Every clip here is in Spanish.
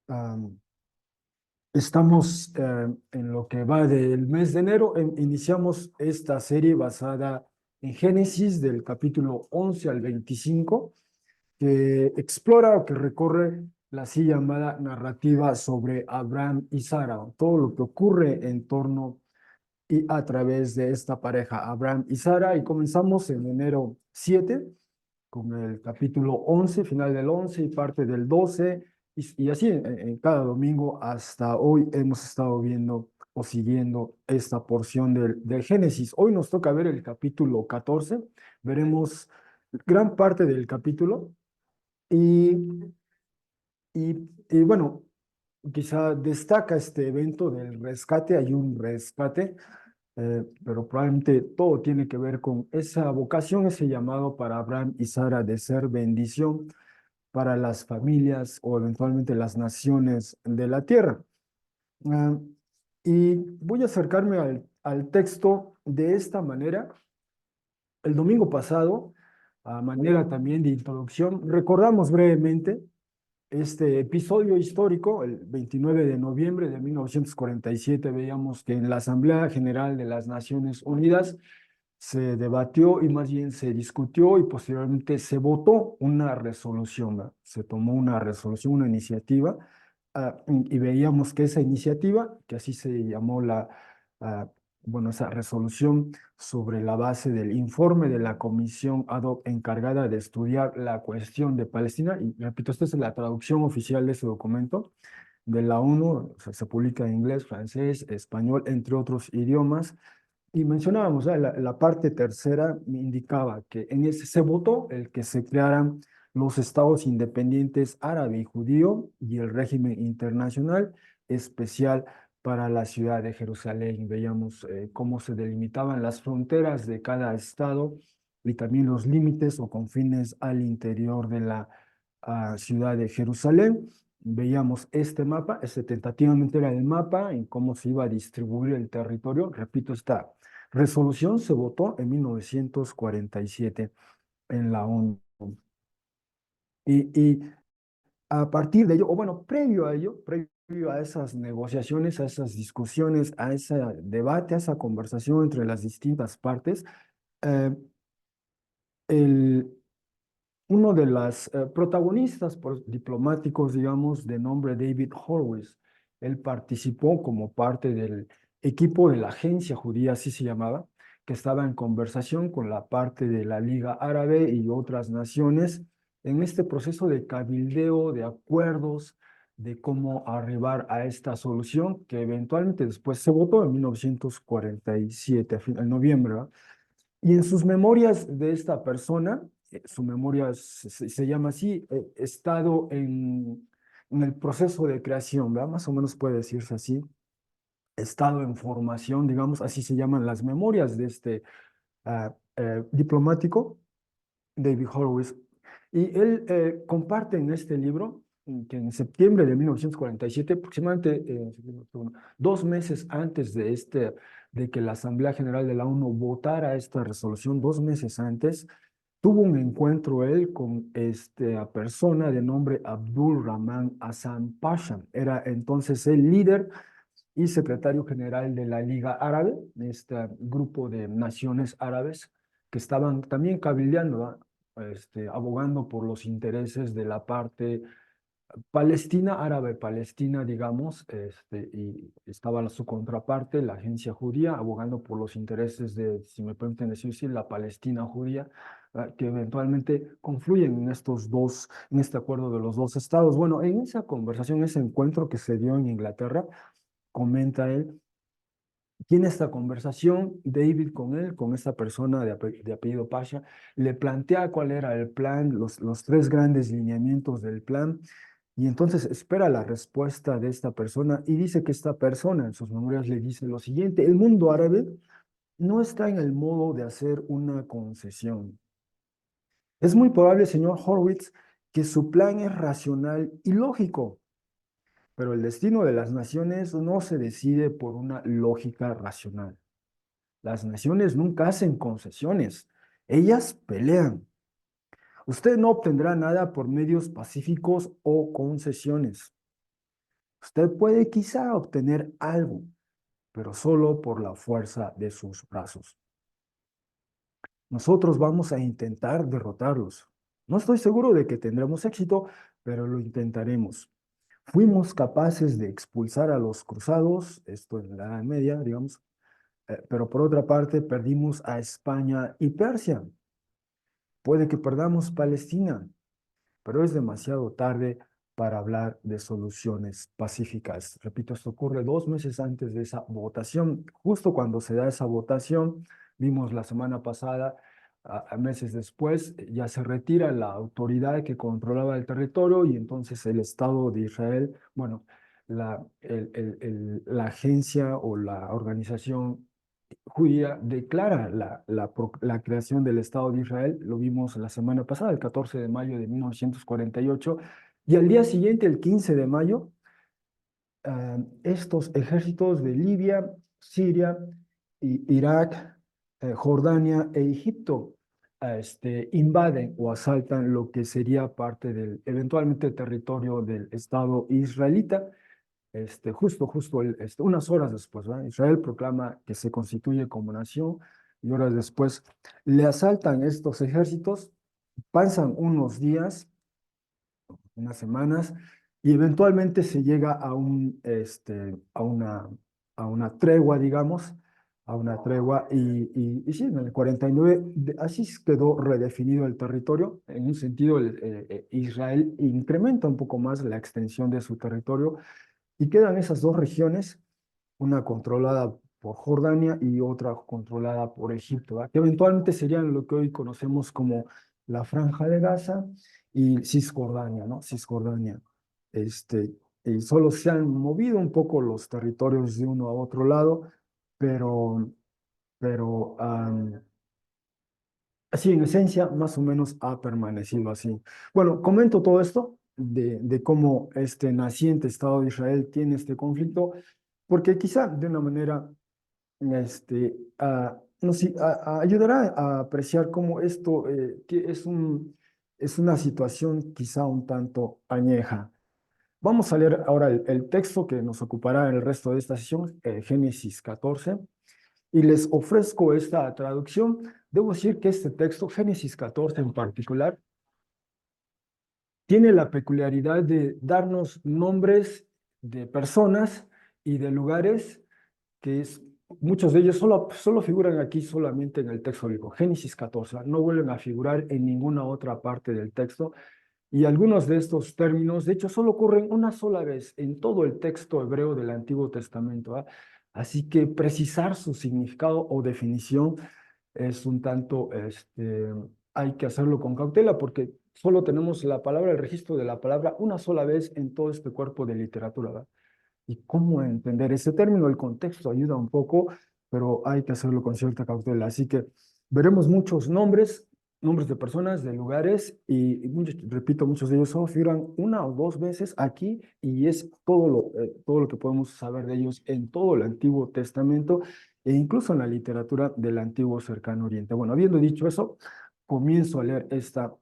Am, Estamos en lo que va del mes de enero. Iniciamos esta serie basada en Génesis del capítulo 11 al 25, que explora o que recorre la así llamada narrativa sobre Abraham y Sara, todo lo que ocurre en torno y a través de esta pareja, Abraham y Sara. Y comenzamos en enero 7 con el capítulo 11, final del 11 y parte del 12, y así en cada domingo hasta hoy hemos estado viendo o siguiendo esta porción del Génesis. Hoy nos toca ver el capítulo 14, veremos gran parte del capítulo y, y bueno, quizá destaca este evento del rescate, hay un rescate, pero probablemente todo tiene que ver con esa vocación, ese llamado para Abraham y Sara de ser bendición para las familias o eventualmente las naciones de la tierra. Ah, y voy a acercarme al texto de esta manera. El domingo pasado, a manera también de introducción, recordamos brevemente este episodio histórico. El 29 de noviembre de 1947 veíamos que en la Asamblea General de las Naciones Unidas se debatió y más bien se discutió y posteriormente se votó una resolución, ¿verdad? Se tomó una resolución, una iniciativa, y veíamos que esa iniciativa, que así se llamó ah, bueno, esa resolución sobre la base del informe de la comisión ad hoc encargada de estudiar la cuestión de Palestina, y repito, esta es la traducción oficial de ese documento de la ONU. O sea, se publica en inglés, francés, español, entre otros idiomas. Y mencionábamos, la parte tercera indicaba que en ese se votó el que se crearan los estados independientes árabe y judío y el régimen internacional especial para la ciudad de Jerusalén. Veíamos cómo se delimitaban las fronteras de cada estado y también los límites o confines al interior de la ciudad de Jerusalén. Veíamos este mapa, este tentativamente era el mapa en cómo se iba a distribuir el territorio. Repito, esta resolución se votó en 1947 en la ONU. Y a partir de ello, o bueno, previo a ello, previo a esas negociaciones, a esas discusiones, a ese debate, a esa conversación entre las distintas partes, eh, el, uno de los protagonistas diplomáticos, digamos, de nombre David Horowitz, él participó como parte del equipo de la agencia judía, así se llamaba, que estaba en conversación con la parte de la Liga Árabe y otras naciones en este proceso de cabildeo, de acuerdos, de cómo arribar a esta solución que eventualmente después se votó en 1947, en noviembre, ¿verdad? Y en sus memorias de esta persona, su memoria se llama así, estado en el proceso de creación, ¿verdad? Más o menos puede decirse así, estado en formación, digamos, así se llaman las memorias de este diplomático, David Horowitz. Y él comparte en este libro que en septiembre de 1947, aproximadamente 2 meses antes de que la Asamblea General de la ONU votara esta resolución, 2 meses antes, tuvo un encuentro él con esta persona de nombre Abdul Rahman Hassan Pasha. Era entonces el líder y secretario general de la Liga Árabe, este grupo de naciones árabes que estaban también cabildeando, ¿va? Abogando por los intereses de la parte Palestina, árabe Palestina, digamos, y estaba su contraparte, la agencia judía, abogando por los intereses de, si me permiten decir así, la Palestina judía, que eventualmente confluyen en estos dos, en este acuerdo de los dos estados. Bueno, en esa conversación, ese encuentro que se dio en Inglaterra, comenta él, tiene esta conversación David con él, con esta persona de apellido Pasha, le plantea cuál era el plan, los tres grandes lineamientos del plan, y entonces espera la respuesta de esta persona y dice que esta persona en sus memorias le dice lo siguiente: el mundo árabe no está en el modo de hacer una concesión. Es muy probable, señor Horwitz, que su plan es racional y lógico, pero el destino de las naciones no se decide por una lógica racional. Las naciones nunca hacen concesiones, ellas pelean. Usted no obtendrá nada por medios pacíficos o concesiones. Usted puede quizá obtener algo, pero solo por la fuerza de sus brazos. Nosotros vamos a intentar derrotarlos. No estoy seguro de que tendremos éxito, pero lo intentaremos. Fuimos capaces de expulsar a los cruzados, esto en la Edad Media, digamos, pero por otra parte perdimos a España y Persia. Puede que perdamos Palestina, pero es demasiado tarde para hablar de soluciones pacíficas. Repito, esto ocurre 2 meses antes de esa votación. Justo cuando se da esa votación, vimos la semana pasada, a meses después, ya se retira la autoridad que controlaba el territorio y entonces el Estado de Israel, bueno, la agencia o la organización judía declara la creación del Estado de Israel, lo vimos la semana pasada, el 14 de mayo de 1948, y al día siguiente, el 15 de mayo, estos ejércitos de Libia, Siria, Irak, Jordania e Egipto invaden o asaltan lo que sería parte del eventualmente territorio del Estado israelita. Justo unas horas después, ¿verdad? Israel proclama que se constituye como nación y horas después le asaltan estos ejércitos, pasan unos días, unas semanas, y eventualmente se llega a una tregua, digamos, a una tregua, y sí, en el 49, así quedó redefinido el territorio. En un sentido, Israel incrementa un poco más la extensión de su territorio y quedan esas dos regiones, una controlada por Jordania y otra controlada por Egipto, ¿verdad? Que eventualmente serían lo que hoy conocemos como la Franja de Gaza y Cisjordania, ¿no? Cisjordania. Este, y solo se han movido un poco los territorios de uno a otro lado, pero, pero así, en esencia, más o menos ha permanecido así. Bueno, comento todo esto de cómo este naciente Estado de Israel tiene este conflicto, porque quizá de una manera ayudará a apreciar cómo esto que es una situación quizá un tanto añeja. Vamos a leer ahora el texto que nos ocupará el resto de esta sesión, Génesis 14. Y les ofrezco esta traducción. Debo decir que este texto, Génesis 14 en particular, tiene la peculiaridad de darnos nombres de personas y de lugares que muchos de ellos solo figuran aquí solamente en el texto bíblico. Génesis 14, no vuelven a figurar en ninguna otra parte del texto. Y algunos de estos términos, de hecho, solo ocurren una sola vez en todo el texto hebreo del Antiguo Testamento, ¿ah? Así que precisar su significado o definición es un tanto, hay que hacerlo con cautela porque solo tenemos la palabra, el registro de la palabra una sola vez en todo este cuerpo de literatura, ¿verdad? Y cómo entender ese término, el contexto ayuda un poco, pero hay que hacerlo con cierta cautela. Así que veremos muchos nombres, nombres de personas, de lugares, y repito, muchos de ellos solo figuran una o dos veces aquí, y es todo lo que podemos saber de ellos en todo el Antiguo Testamento, e incluso en la literatura del Antiguo Cercano Oriente. Bueno, habiendo dicho eso, comienzo a leer esta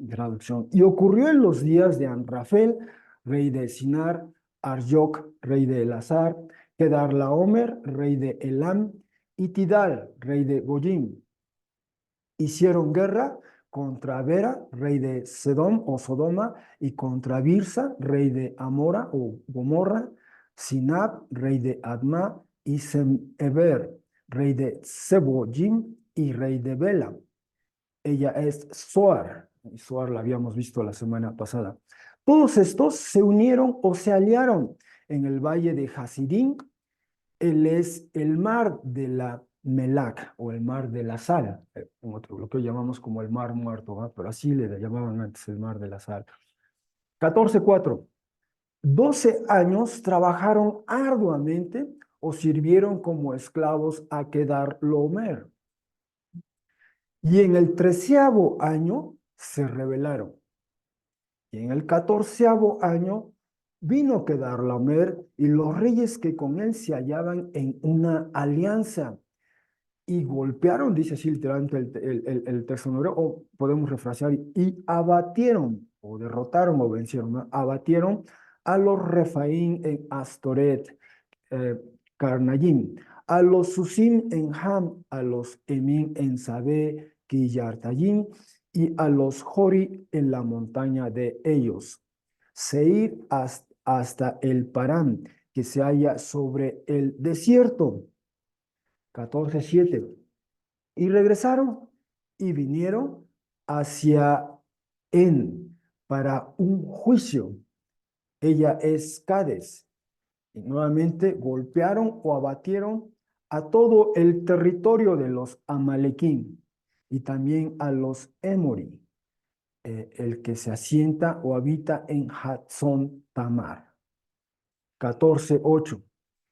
traducción. Y ocurrió en los días de Anrafel, rey de Sinar, Arioc, rey de Elazar, Laomer, rey de Elam, y Tidal, rey de Goyim. Hicieron guerra contra Vera, rey de Sedom o Sodoma, y contra Birsa, rey de Amora o Gomorra, Sinab, rey de Adma, y Semeber, rey de Seboyim y rey de Bela. Ella es Zoar, y Zoar la habíamos visto la semana pasada. Todos estos se unieron o se aliaron en el valle de Hasidim. Él es el mar de la Melac o el mar de la sal, lo que hoy llamamos como el mar muerto, ¿va? Pero así le llamaban antes el mar de la sal. 14:4. 12 años trabajaron arduamente o sirvieron como esclavos a Kedar Lomer. Y en el 13º año se rebelaron. Y en el 14º año vino Kedorlaomer y los reyes que con él se hallaban en una alianza y golpearon, dice así literalmente el texto en hebreo, o podemos refrasear, y abatieron, o derrotaron, o vencieron, ¿no? Abatieron a los Refaín en Astoret, eh, Carnayim, a los Susim en Ham, a los Emim en Sabe, Quillartayim, y a los Jori en la montaña de ellos. Seir hasta el Parán, que se halla sobre el desierto. 14:7. Y regresaron y vinieron hacia En para un juicio. Ella es Cades. Y nuevamente golpearon o abatieron a todo el territorio de los Amalequín y también a los Emori, el que se asienta o habita en Hatzón Tamar. 14:8.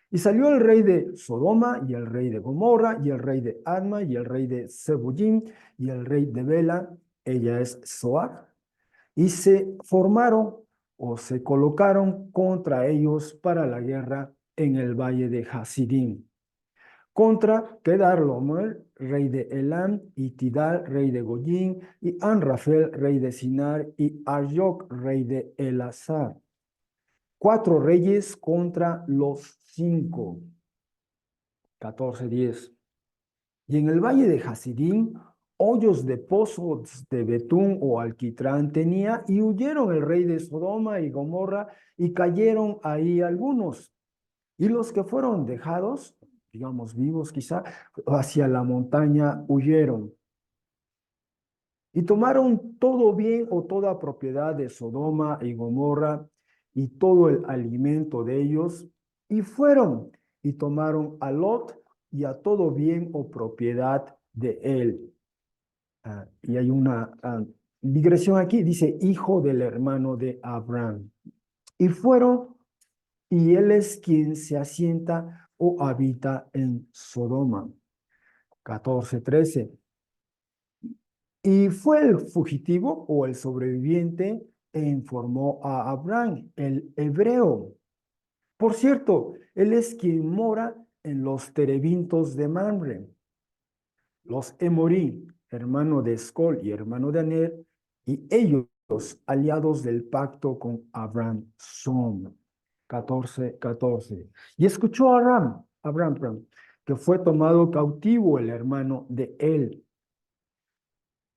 Y salió el rey de Sodoma, y el rey de Gomorra, y el rey de Adma, y el rey de Zeboyim, y el rey de Bela, ella es Zoar, y se formaron o se colocaron contra ellos para la guerra en el valle de Hasidim. Contra Kedar-Lomer, rey de Elam, y Tidal, rey de Goyim, y Anrafel, rey de Sinar, y Arjok, rey de Elazar. 4 reyes contra los 5. 14:10. Y en el valle de Hasidim, hoyos de pozos de betún o alquitrán tenía, y huyeron el rey de Sodoma y Gomorra, y cayeron ahí algunos. Y los que fueron dejados, digamos vivos quizá, hacia la montaña huyeron. Y tomaron todo bien o toda propiedad de Sodoma y Gomorra y todo el alimento de ellos, y fueron y tomaron a Lot y a todo bien o propiedad de él. Y hay una digresión aquí, dice hijo del hermano de Abraham. Y fueron, y él es quien se asienta o habita en Sodoma. 14:13. Y fue el fugitivo o el sobreviviente e informó a Abraham, el hebreo. Por cierto, él es quien mora en los terebintos de Mamre. Los Emorí, hermano de Escol y hermano de Aner, y ellos, aliados del pacto con Abraham, son. 14:14. Y escuchó a Abraham, que fue tomado cautivo el hermano de él.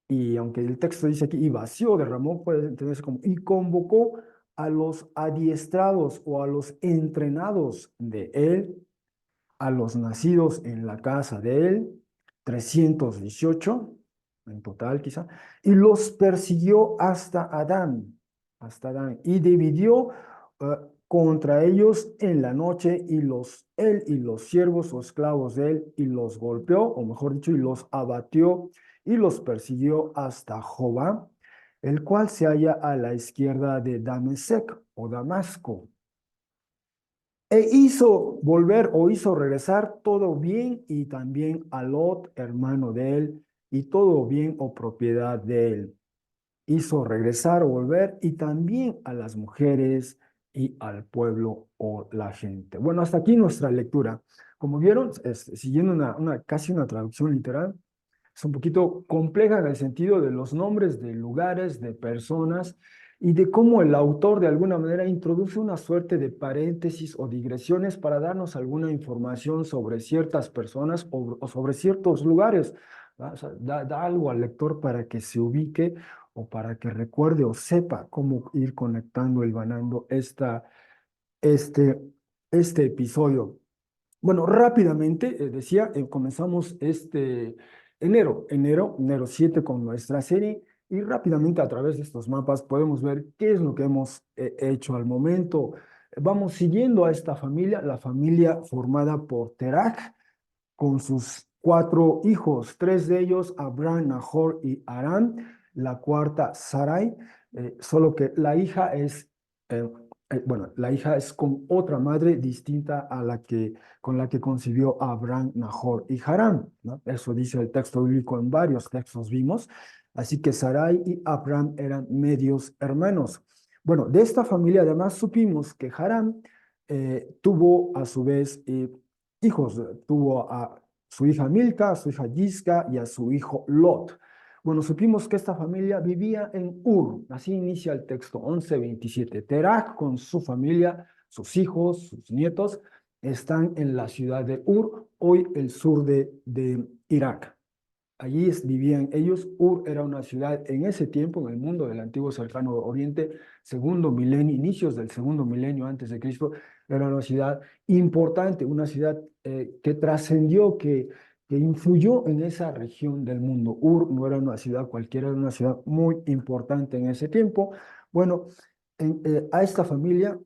Y aunque el texto dice aquí, y vació, derramó, puede entenderse como, y convocó a los adiestrados o a los entrenados de él, a los nacidos en la casa de él, 318 en total quizá, y los persiguió hasta Adán, y dividió contra ellos en la noche, y él y los siervos o esclavos de él, y los golpeó, o mejor dicho, y los abatió, y los persiguió hasta Jobá, el cual se halla a la izquierda de Damesec o Damasco. E hizo volver o hizo regresar todo bien, y también a Lot, hermano de él, y todo bien o propiedad de él. Hizo regresar o volver, y también a las mujeres y al pueblo o la gente. Bueno, hasta aquí nuestra lectura. Como vieron, siguiendo casi una traducción literal, es un poquito compleja en el sentido de los nombres de lugares, de personas, y de cómo el autor de alguna manera introduce una suerte de paréntesis o digresiones para darnos alguna información sobre ciertas personas o sobre ciertos lugares. ¿Va? O sea, da algo al lector para que se ubique o para que recuerde o sepa cómo ir conectando y ganando este, este episodio. Bueno, rápidamente, decía, comenzamos enero 7 con nuestra serie, y rápidamente a través de estos mapas podemos ver qué es lo que hemos hecho al momento. Vamos siguiendo a esta familia, la familia formada por Terach, con sus 4 hijos, 3 de ellos, Abraham, Nahor y Harán, la cuarta, Sarai, solo que la hija es con otra madre distinta a con la que concibió Abraham, Nahor y Harán, ¿no? Eso dice el texto bíblico, en varios textos vimos. Así que Sarai y Abraham eran medios hermanos. Bueno, de esta familia además supimos que Harán tuvo a su vez hijos. Tuvo a su hija Milca, a su hija Yisca y a su hijo Lot. Bueno, supimos que esta familia vivía en Ur, así inicia el texto 11:27. Terach con su familia, sus hijos, sus nietos, están en la ciudad de Ur, hoy el sur de Irak. Allí vivían ellos. Ur era una ciudad en ese tiempo, en el mundo del antiguo cercano oriente, segundo milenio, inicios del segundo milenio antes de Cristo, era una ciudad importante, una ciudad que trascendió, que influyó en esa región del mundo. Ur no era una ciudad cualquiera, era una ciudad muy importante en ese tiempo. Bueno, a esta familia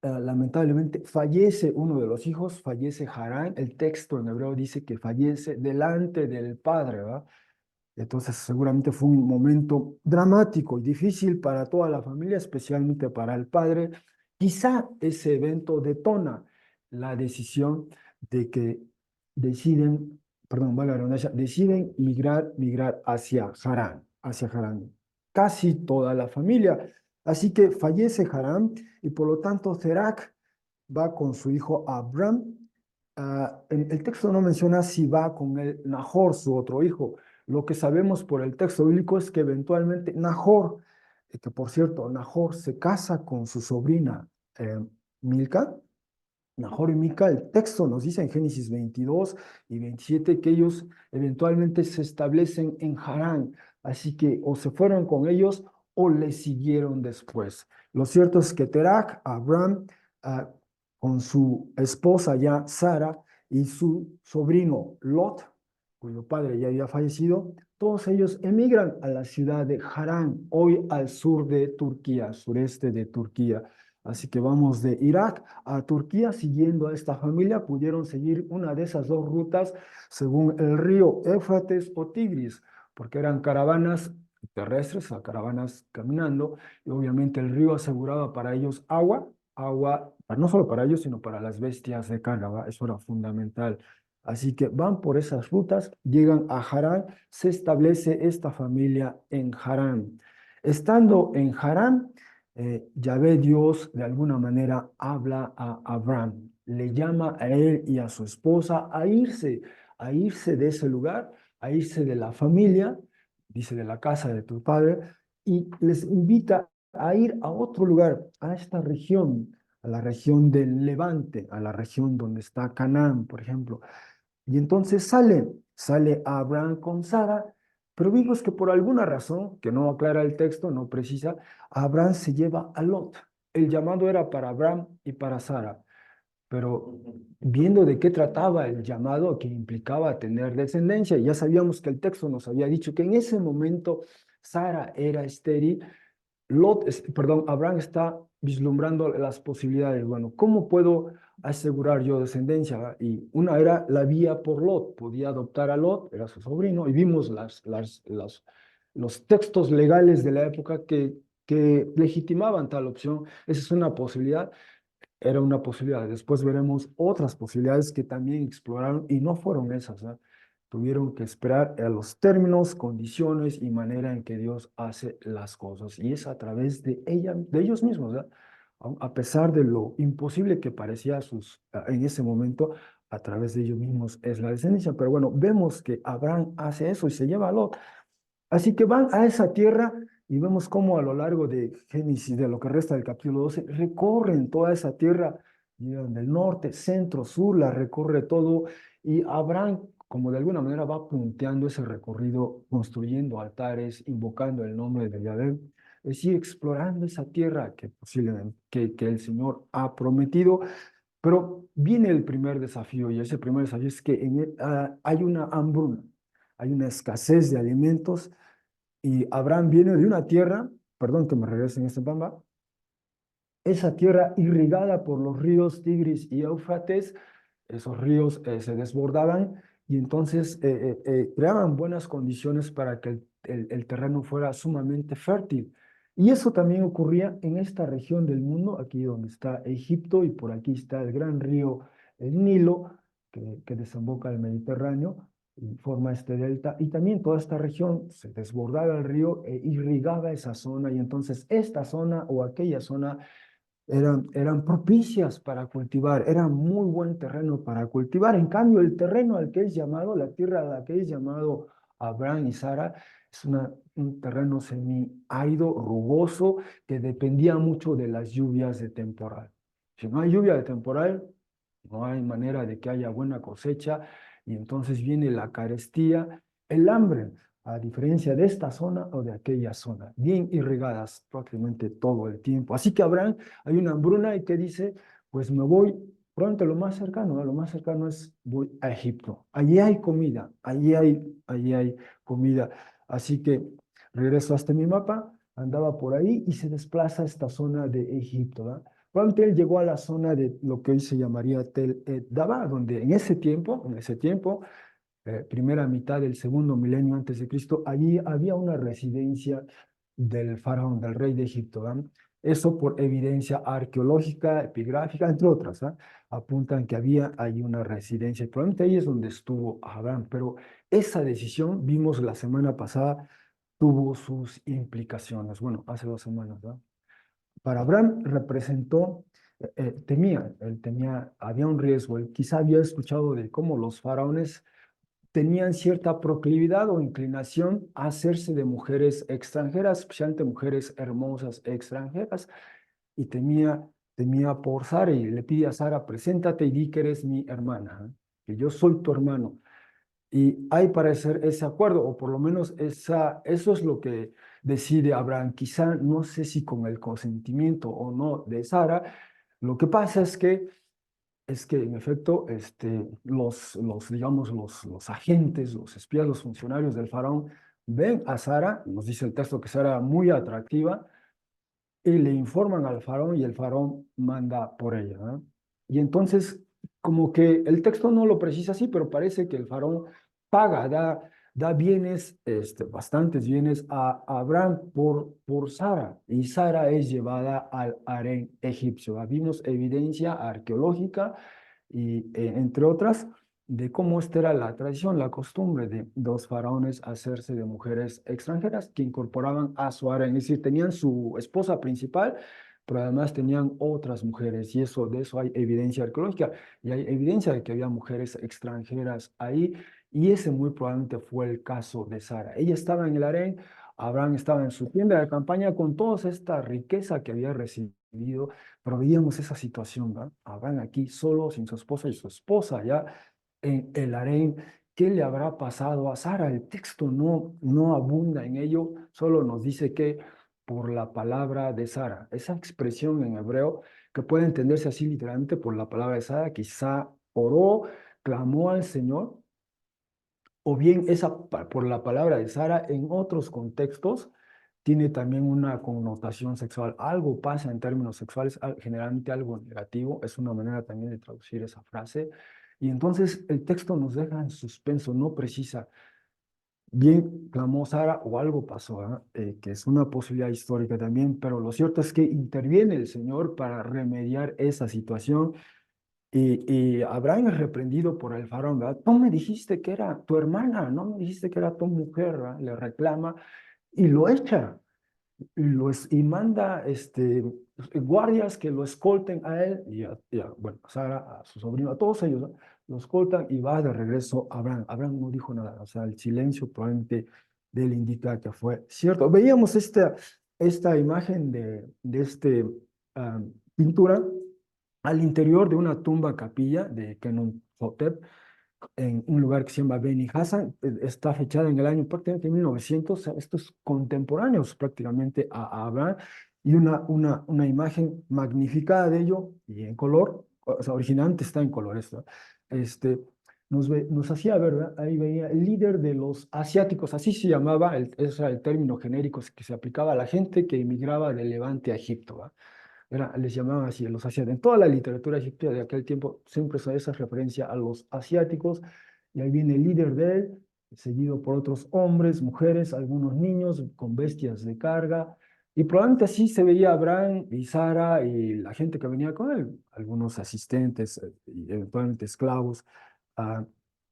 lamentablemente fallece uno de los hijos, fallece Harán. El texto en hebreo dice que fallece delante del padre, ¿verdad? Entonces seguramente fue un momento dramático y difícil para toda la familia, especialmente para el padre. Quizá ese evento detona la decisión de que deciden, perdón, valga la redundancia, deciden migrar hacia Harán. Casi toda la familia. Así que fallece Harán y por lo tanto Serac va con su hijo Abram. El texto no menciona si va con él Nahor, su otro hijo. Lo que sabemos por el texto bíblico es que eventualmente Nahor, que por cierto, Nahor se casa con su sobrina Milca. Nahor y Milca, el texto nos dice en Génesis 22 y 27 que ellos eventualmente se establecen en Harán. Así que o se fueron con ellos o les siguieron después. Lo cierto es que Terach, Abraham, ah, con su esposa ya Sara y su sobrino Lot, cuyo padre ya había fallecido, todos ellos emigran a la ciudad de Harán, hoy al sur de Turquía, sureste de Turquía. Así que vamos de Irak a Turquía siguiendo a esta familia. Pudieron seguir una de esas dos rutas según el río Éufrates o Tigris, porque eran caravanas terrestres, a caravanas caminando, y obviamente el río aseguraba para ellos agua, no solo para ellos, sino para las bestias de carga, ¿va? Eso era fundamental. Así que van por esas rutas, llegan a Harán, se establece esta familia en Harán. Estando en Harán, Yahvé Dios de alguna manera habla a Abraham, le llama a él y a su esposa a irse de ese lugar, a irse de la familia, dice de la casa de tu padre, y les invita a ir a otro lugar, a esta región, a la región del Levante, a la región donde está Canaán, por ejemplo. Y entonces sale Abraham con Sara, pero vimos que por alguna razón, que no aclara el texto, no precisa, Abraham se lleva a Lot. El llamado era para Abraham y para Sara, pero viendo de qué trataba el llamado que implicaba tener descendencia, ya sabíamos que el texto nos había dicho que en ese momento Sara era estéril. Perdón, Abraham está vislumbrando las posibilidades. Bueno, ¿cómo puedo asegurar yo descendencia? ¿Va? Y una era la vía por Lot. Podía adoptar a Lot, era su sobrino, y vimos los textos legales de la época que legitimaban tal opción. Esa es una posibilidad, era una posibilidad. Después veremos otras posibilidades que también exploraron y no fueron esas, ¿no? Tuvieron que esperar a los términos, condiciones y manera en que Dios hace las cosas. Y es a través de ellos mismos, ¿no? A pesar de lo imposible que parecía en ese momento, a través de ellos mismos es la descendencia. Pero bueno, vemos que Abraham hace eso y se lleva a Lot. Así que van a esa tierra y vemos cómo a lo largo de Génesis, de lo que resta del capítulo 12, recorren toda esa tierra, llegan del norte, centro, sur, la recorre todo y Abraham, como de alguna manera va punteando ese recorrido, construyendo altares, invocando el nombre de Yahvé, es decir, explorando esa tierra que posiblemente que el Señor ha prometido. Pero viene el primer desafío y ese primer desafío es que hay una hambruna, hay una escasez de alimentos y Abraham viene de una tierra, perdón que me regrese en este pamba, esa tierra irrigada por los ríos Tigris y Éufrates, esos ríos se desbordaban y entonces creaban buenas condiciones para que el terreno fuera sumamente fértil. Y eso también ocurría en esta región del mundo, aquí donde está Egipto y por aquí está el gran río, el Nilo, que desemboca el Mediterráneo y forma este delta. Y también toda esta región se desbordaba el río e irrigaba esa zona y entonces esta zona o aquella zona eran propicias para cultivar, era muy buen terreno para cultivar. En cambio, el terreno al que es llamado, la tierra a la que es llamado Abraham y Sara es un terreno semiárido, rugoso, que dependía mucho de las lluvias de temporal. Si no hay lluvia de temporal, no hay manera de que haya buena cosecha y entonces viene la carestía, el hambre, a diferencia de esta zona o de aquella zona, bien irrigadas prácticamente todo el tiempo. Así que Abraham, hay una hambruna y que dice, pues me voy pronto lo más cercano, ¿no? Lo más cercano es voy a Egipto. Allí hay comida, allí hay comida. Así que regreso hasta mi mapa, andaba por ahí y se desplaza a esta zona de Egipto, ¿verdad? Probablemente él llegó a la zona de lo que hoy se llamaría Tel Daba, donde en ese tiempo, primera mitad del segundo milenio antes de Cristo, allí había una residencia del faraón, del rey de Egipto, ¿verdad? Eso por evidencia arqueológica, epigráfica, entre otras, ¿ah? Apuntan que había ahí una residencia y probablemente ahí es donde estuvo Abraham, pero esa decisión, vimos la semana pasada, tuvo sus implicaciones, bueno, hace 2 semanas, ¿verdad? Para Abraham representó, él temía, había un riesgo, él quizá había escuchado de cómo los faraones tenían cierta proclividad o inclinación a hacerse de mujeres extranjeras, especialmente mujeres hermosas extranjeras, y temía por Sara y le pide a Sara, preséntate y di que eres mi hermana, ¿eh? Que yo soy tu hermano. Y hay para hacer ese acuerdo, o por lo menos eso es lo que decide Abraham. Quizá no sé si con el consentimiento o no de Sara. Lo que pasa es que en efecto, digamos, los agentes, los espías, los funcionarios del faraón ven a Sara, nos dice el texto que Sara era muy atractiva, y le informan al faraón y el faraón manda por ella, ¿no? Y entonces, como que el texto no lo precisa así, pero parece que el faraón paga, da bienes, bastantes bienes a Abraham por Sara, y Sara es llevada al harén egipcio. Vimos evidencia arqueológica y, entre otras, de cómo esta era la tradición, la costumbre de los faraones hacerse de mujeres extranjeras que incorporaban a su harén, es decir, tenían su esposa principal, pero además tenían otras mujeres, y de eso hay evidencia arqueológica, y hay evidencia de que había mujeres extranjeras ahí, y ese muy probablemente fue el caso de Sara. Ella estaba en el harén, Abraham estaba en su tienda de campaña con toda esta riqueza que había recibido, pero veíamos esa situación, ¿no? Abraham aquí solo, sin su esposa y su esposa ya en el harén. ¿Qué le habrá pasado a Sara? El texto no abunda en ello, solo nos dice que por la palabra de Sara, esa expresión en hebreo que puede entenderse así literalmente por la palabra de Sara, quizá oró, clamó al Señor, o bien por la palabra de Sara en otros contextos tiene también una connotación sexual. Algo pasa en términos sexuales, generalmente algo negativo, es una manera también de traducir esa frase. Y entonces el texto nos deja en suspenso, no precisa. Bien clamó Sara o algo pasó, ¿ah? Que es una posibilidad histórica también, pero lo cierto es que interviene el Señor para remediar esa situación y Abraham es reprendido por el faraón, ¿verdad? Tú me dijiste que era tu hermana, no me dijiste que era tu mujer, ¿verdad? Le reclama y lo echa y manda guardias que lo escolten a él bueno, a Sara, a su sobrino, a todos ellos, ¿no? Lo escoltan y va de regreso a Abraham. Abraham no dijo nada, o sea, el silencio probablemente de él indica que fue cierto. Veíamos esta imagen de pintura al interior de una tumba capilla de Kenonhotep en un lugar que se llama Beni Hassan, está fechada en el año prácticamente 1900, o sea, estos contemporáneos prácticamente a Abraham, y una imagen magnificada de ello y en color, o sea, originalmente está en color esto, este, nos hacía ver, ¿verdad? Ahí veía el líder de los asiáticos, así se llamaba, ese era el término genérico que se aplicaba a la gente que emigraba del Levante a Egipto, ¿va? Les llamaban así, los asiáticos. En toda la literatura egipcia de aquel tiempo siempre se esa referencia a los asiáticos, y ahí viene el líder de él, seguido por otros hombres, mujeres, algunos niños con bestias de carga, y probablemente así se veía Abraham y Sara y la gente que venía con él, algunos asistentes y eventualmente esclavos. Ah,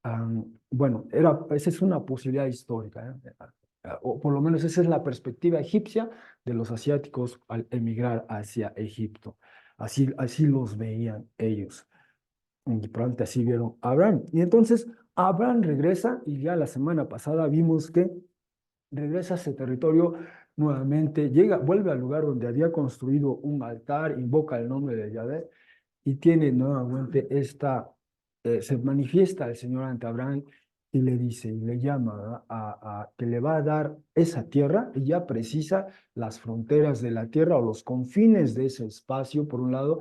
ah, bueno, esa es una posibilidad histórica, ¿eh? O por lo menos esa es la perspectiva egipcia de los asiáticos al emigrar hacia Egipto. Así los veían ellos. Y probablemente así vieron a Abraham. Y entonces, Abraham regresa y ya la semana pasada vimos que regresa a ese territorio nuevamente, llega, vuelve al lugar donde había construido un altar, invoca el nombre de Yahvé y tiene nuevamente se manifiesta el Señor ante Abraham y le dice, y le llama, ¿verdad? Que le va a dar esa tierra y ya precisa las fronteras de la tierra o los confines de ese espacio, por un lado,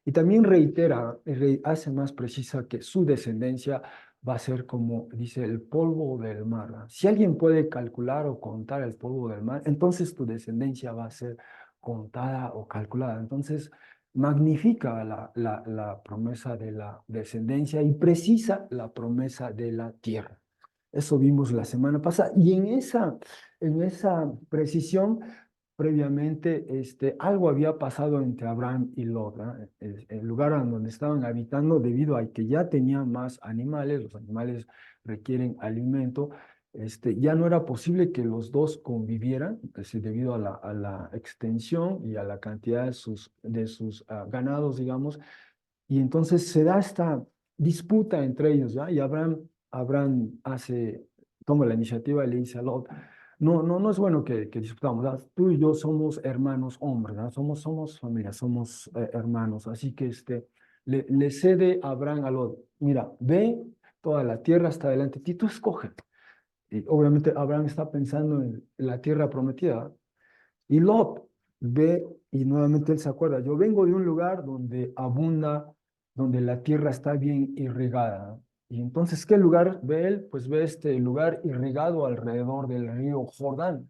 y también reitera, hace más precisa que su descendencia va a ser como dice el polvo del mar, ¿verdad? Si alguien puede calcular o contar el polvo del mar, entonces tu descendencia va a ser contada o calculada. Entonces, magnifica la promesa de la descendencia y precisa la promesa de la tierra. Eso vimos la semana pasada. Y en esa precisión, previamente, algo había pasado entre Abraham y Lot, ¿verdad? El lugar en donde estaban habitando, debido a que ya tenían más animales, los animales requieren alimento, ya no era posible que los dos convivieran, debido a la extensión y a la cantidad de sus ganados, digamos, y entonces se da esta disputa entre ellos, ¿ya? Y Abraham toma la iniciativa y le dice a Lot, no es bueno que disputamos, ¿verdad? Tú y yo somos hermanos hombres, ¿verdad? Somos familia, somos hermanos, así que le cede a Abraham a Lot, mira, ve, toda la tierra está delante de ti, tú escoge. Y obviamente Abraham está pensando en la tierra prometida. Y Lot ve, y nuevamente él se acuerda, yo vengo de un lugar donde abunda, donde la tierra está bien irrigada. Y entonces, ¿qué lugar ve él? Pues ve este lugar irrigado alrededor del río Jordán.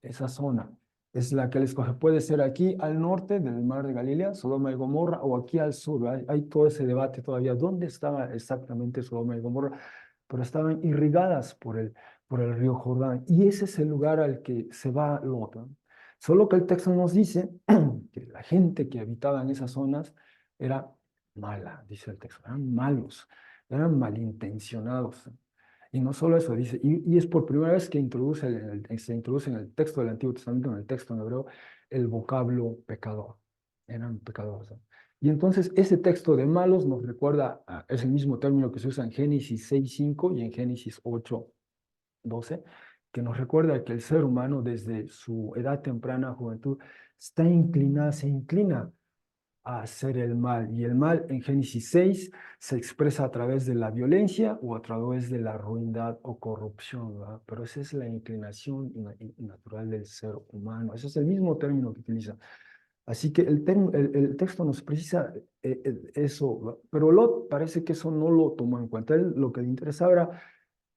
Esa zona es la que él escoge. Puede ser aquí al norte del mar de Galilea, Sodoma y Gomorra, o aquí al sur. Hay todo ese debate todavía. ¿Dónde estaba exactamente Sodoma y Gomorra? Pero estaban irrigadas por el río Jordán. Y ese es el lugar al que se va Lot, ¿no? Solo que el texto nos dice que la gente que habitaba en esas zonas era mala, dice el texto, eran malos, eran malintencionados. Y no solo eso, dice, y es por primera vez que se introduce en el texto del Antiguo Testamento, en el texto en hebreo, el vocablo pecador. Eran pecadores, ¿no? Y entonces ese texto de malos nos recuerda, es el mismo término que se usa en Génesis 6:5 y en Génesis 8:12, que nos recuerda que el ser humano desde su edad temprana, juventud, se inclina a hacer el mal. Y el mal en Génesis 6 se expresa a través de la violencia o a través de la ruindad o corrupción, ¿verdad? Pero esa es la inclinación natural del ser humano. Ese es el mismo término que utiliza. Así que el texto nos precisa eso, ¿verdad? Pero Lot parece que eso no lo tomó en cuenta. Él lo que le interesaba era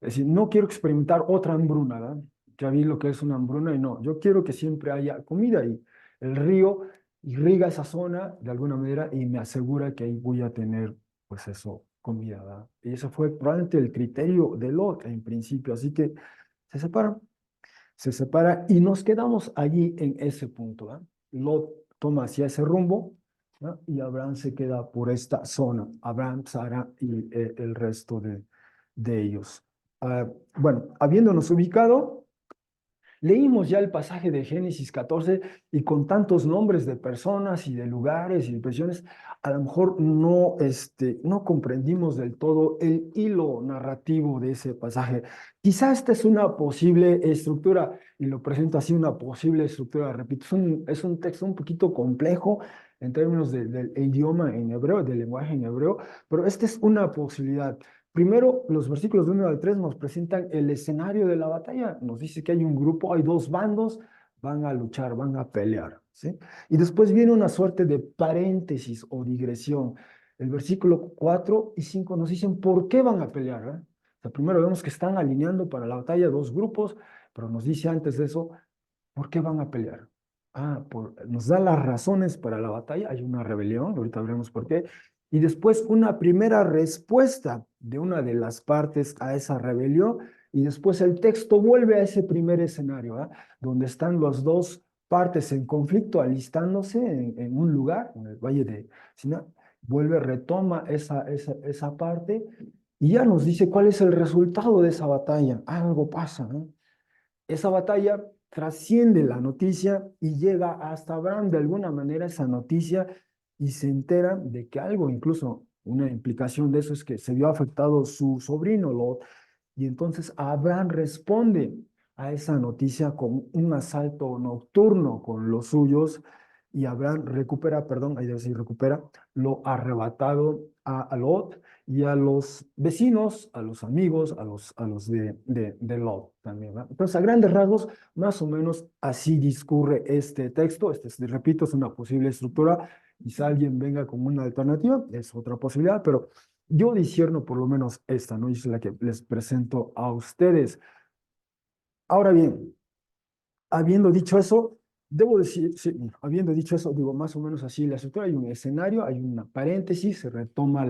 decir, no quiero experimentar otra hambruna, ¿verdad? Ya vi lo que es una hambruna y no, yo quiero que siempre haya comida y el río irriga esa zona de alguna manera y me asegura que ahí voy a tener, pues eso, comida, ¿verdad? Y ese fue probablemente el criterio de Lot en principio, así que se separan, se separa y nos quedamos allí en ese punto, ¿verdad? Lot toma hacia ese rumbo, ¿verdad? Y Abraham se queda por esta zona, Abraham, Sara y el resto de ellos. Bueno, habiéndonos ubicado, leímos ya el pasaje de Génesis 14 y con tantos nombres de personas y de lugares y de expresiones, a lo mejor no comprendimos del todo el hilo narrativo de ese pasaje. Quizá esta es una posible estructura, y lo presento así, una posible estructura, repito, es un texto un poquito complejo en términos del idioma en hebreo, del lenguaje en hebreo, pero esta es una posibilidad. Primero, los versículos de 1 al 3 nos presentan el escenario de la batalla. Nos dice que hay un grupo, hay dos bandos, van a luchar, van a pelear, ¿sí? Y después viene una suerte de paréntesis o digresión. El versículo 4 y 5 nos dicen por qué van a pelear, ¿eh? O sea, primero vemos que están alineando para la batalla dos grupos, pero nos dice antes de eso, ¿por qué van a pelear? Nos da las razones para la batalla. Hay una rebelión, ahorita veremos por qué. Y después una primera respuesta de una de las partes a esa rebelión. Y después el texto vuelve a ese primer escenario, ¿ah? Donde están las dos partes en conflicto alistándose en un lugar, en el Valle de Sina. Vuelve, retoma esa parte y ya nos dice cuál es el resultado de esa batalla. Algo pasa, ¿no? Esa batalla trasciende la noticia y llega hasta Abraham de alguna manera esa noticia y se entera de que algo incluso Una implicación de eso es que se vio afectado su sobrino Lot, y entonces Abraham responde a esa noticia con un asalto nocturno con los suyos, y Abraham recupera, perdón, ahí debe decir recupera, lo arrebatado a Lot y a los vecinos, a los amigos, a los de Lot también, ¿verdad? Entonces, a grandes rasgos, más o menos así discurre este texto. Repito, es una posible estructura. Quizá alguien venga con una alternativa, es otra posibilidad, pero yo discierno por lo menos esta, ¿no? Y es la que les presento a ustedes. Ahora bien, habiendo dicho eso, debo decir, sí, habiendo dicho eso, digo más o menos así la estructura, hay un escenario, hay una paréntesis, se retoma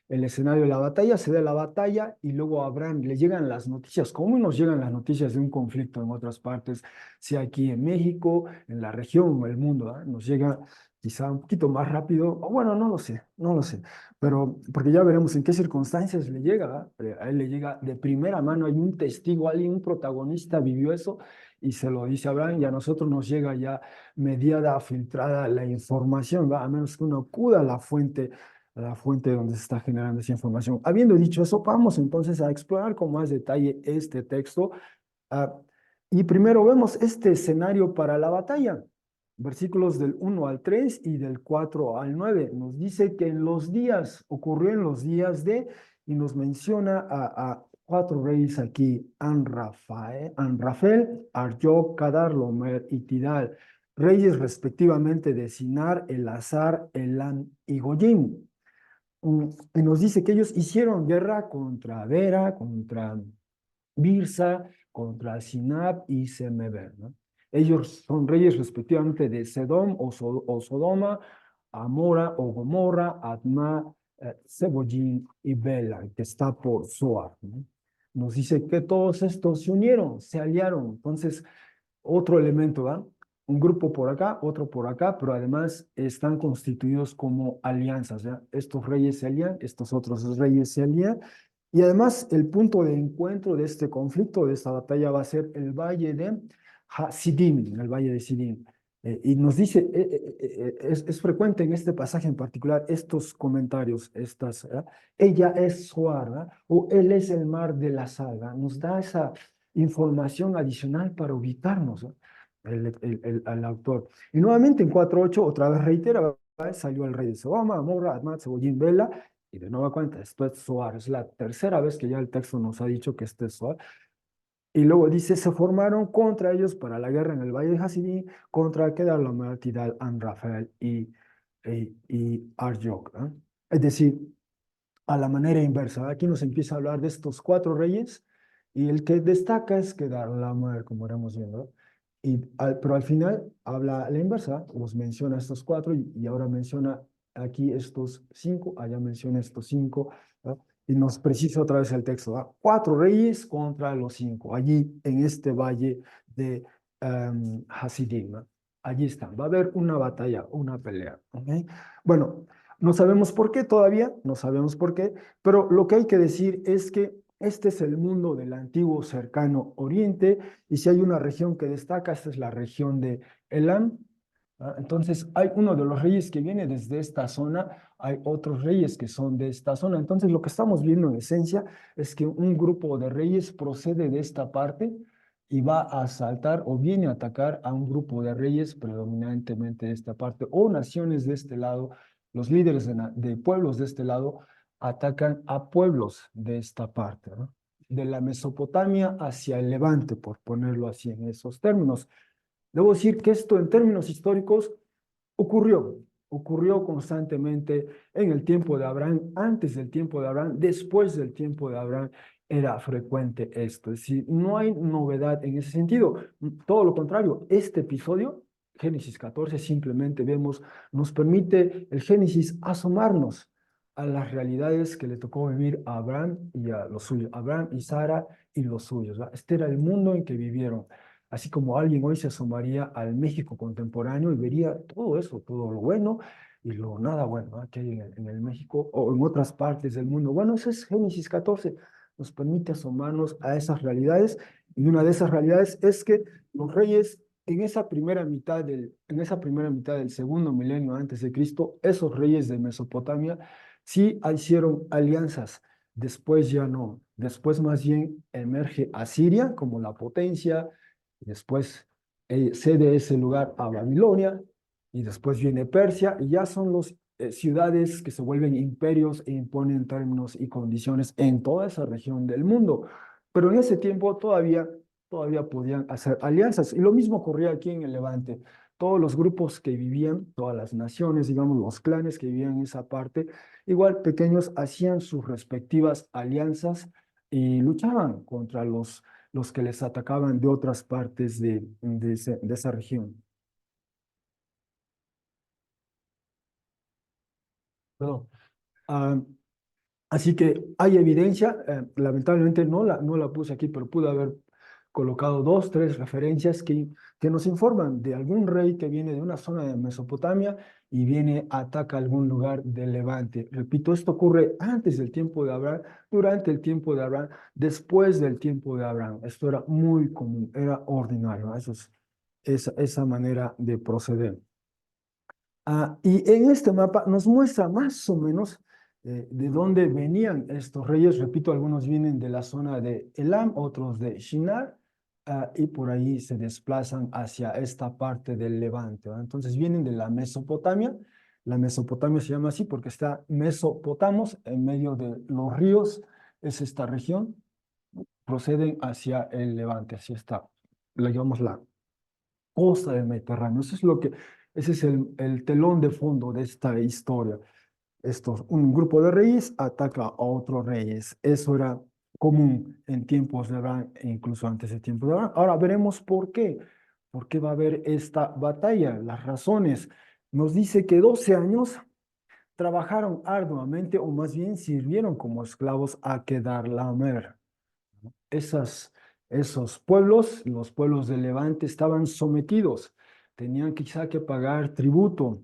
el escenario de la batalla, se da la batalla y luego a Abraham le llegan las noticias. ¿Cómo nos llegan las noticias de un conflicto en otras partes, sea aquí en México, en la región o el mundo? ¿Ah? Nos llega quizá un poquito más rápido, o bueno, no lo sé, no lo sé, pero porque ya veremos en qué circunstancias le llega. ¿Ah? A él le llega de primera mano, hay un testigo, alguien, un protagonista vivió eso y se lo dice a Abraham, y a nosotros nos llega ya mediada, filtrada la información, ¿va? A menos que uno acuda a la fuente donde se está generando esa información. Habiendo dicho eso, vamos entonces a explorar con más detalle este texto. ah, y primero vemos este escenario para la batalla. Versículos del 1 al 3 y del 4 al 9. Nos dice que en los días, ocurrió en los días de, y nos menciona a cuatro reyes aquí: Anrafel, Arioc, Kadar, Lomer y Tidal, reyes respectivamente de Sinar, Elazar, Elam y Goyim. Y nos dice que ellos hicieron guerra contra Vera, contra Birsa, contra Sinab y Semeber, ¿no? Ellos son reyes respectivamente de Sedom o Sodoma, Amora o Gomorra, Adma, Seboyim y Bela, que está por Zoar, ¿no? Nos dice que todos estos se unieron, se aliaron. Entonces, otro elemento, ¿va? Un grupo por acá, otro por acá, pero además están constituidos como alianzas, ¿ya? Estos reyes se alían, estos otros reyes se alían, y además el punto de encuentro de este conflicto, de esta batalla, va a ser el valle de Sidim, el valle de Sidim. Y nos dice, es frecuente en este pasaje en particular estos comentarios, ella es Zoar, ¿verdad? O él es el mar de la sal, ¿verdad? Nos da esa información adicional para ubicarnos, ¿no? El autor. Y nuevamente en 4.8, otra vez reitera, ¿verdad? Salió el rey de Sodoma, Amorra, Admat, Sebollín, Bela, y de nueva cuenta, esto es Zoar. Es la tercera vez que ya el texto nos ha dicho que este es Zoar. Y luego dice, se formaron contra ellos para la guerra en el valle de Hasidí, contra Kedorlaomer, Tidal, Rafael y Arjok, ¿eh? Es decir, a la manera inversa. Aquí nos empieza a hablar de estos cuatro reyes, y el que destaca es Kedorlaomer, como éramos viendo. Pero al final habla a la inversa, los menciona estos cuatro, y ahora menciona aquí estos cinco, allá menciona estos cinco, ¿no? Y nos precisa otra vez el texto, ¿va? Cuatro reyes contra los cinco, allí en este valle de Hasidim, ¿no? Allí están, va a haber una batalla, una pelea, ¿ok? Bueno, no sabemos por qué todavía, no sabemos por qué, pero lo que hay que decir es que este es el mundo del antiguo cercano oriente, y si hay una región que destaca, esta es la región de Elam. ¿Ah? Entonces, hay uno de los reyes que viene desde esta zona, hay otros reyes que son de esta zona. Entonces, lo que estamos viendo en esencia es que un grupo de reyes procede de esta parte y va a asaltar o viene a atacar a un grupo de reyes predominantemente de esta parte, o naciones de este lado. Los líderes de pueblos de este lado atacan a pueblos de esta parte, ¿no? De la Mesopotamia hacia el Levante, por ponerlo así en esos términos. Debo decir que esto en términos históricos ocurrió, ocurrió constantemente en el tiempo de Abraham, antes del tiempo de Abraham, después del tiempo de Abraham era frecuente esto. Es decir, no hay novedad en ese sentido. Todo lo contrario, este episodio, Génesis 14, simplemente vemos, nos permite el Génesis asomarnos a las realidades que le tocó vivir a Abraham y a los suyos, Abraham y Sara y los suyos, ¿verdad? Este era el mundo en que vivieron. Así como alguien hoy se asomaría al México contemporáneo y vería todo eso, todo lo bueno y lo nada bueno, ¿no? Que hay en el México o en otras partes del mundo. Bueno, eso es Génesis 14, nos permite asomarnos a esas realidades, y una de esas realidades es que los reyes en esa primera mitad del segundo milenio antes de Cristo, esos reyes de Mesopotamia Sí hicieron alianzas, después ya no. Después más bien emerge Asiria como la potencia, y después cede ese lugar a Babilonia, y después viene Persia, y ya son las ciudades que se vuelven imperios e imponen términos y condiciones en toda esa región del mundo. Pero en ese tiempo todavía podían hacer alianzas. Y lo mismo ocurría aquí en el Levante. Todos los grupos que vivían, todas las naciones, digamos, los clanes que vivían en esa parte, igual pequeños, hacían sus respectivas alianzas y luchaban contra los que les atacaban de otras partes de esa región. Perdón. Ah, Así que hay evidencia, lamentablemente no la puse aquí, pero pude haber colocado dos, tres referencias que nos informan de algún rey que viene de una zona de Mesopotamia y viene, ataca algún lugar del Levante. Repito, esto ocurre antes del tiempo de Abraham, durante el tiempo de Abraham, después del tiempo de Abraham. Esto era muy común, era ordinario, ¿no? Esa manera de proceder. Y en este mapa nos muestra más o menos de dónde venían estos reyes. Repito, algunos vienen de la zona de Elam, otros de Shinar, y por ahí se desplazan hacia esta parte del Levante, ¿va? Entonces vienen de la Mesopotamia. La Mesopotamia se llama así porque está Mesopotamos en medio de los ríos, es esta región, proceden hacia el Levante, hacia esta, la llamamos la costa del Mediterráneo. Ese es el telón de fondo de esta historia. Un grupo de reyes ataca a otros reyes. Eso era común en tiempos de Abraham e incluso antes de tiempos de Abraham. Ahora veremos por qué. ¿Por qué va a haber esta batalla? Las razones. Nos dice que 12 años trabajaron arduamente o más bien sirvieron como esclavos a Kedorlaomer. Esas, esos pueblos, los pueblos del Levante, estaban sometidos, tenían quizá que pagar tributo,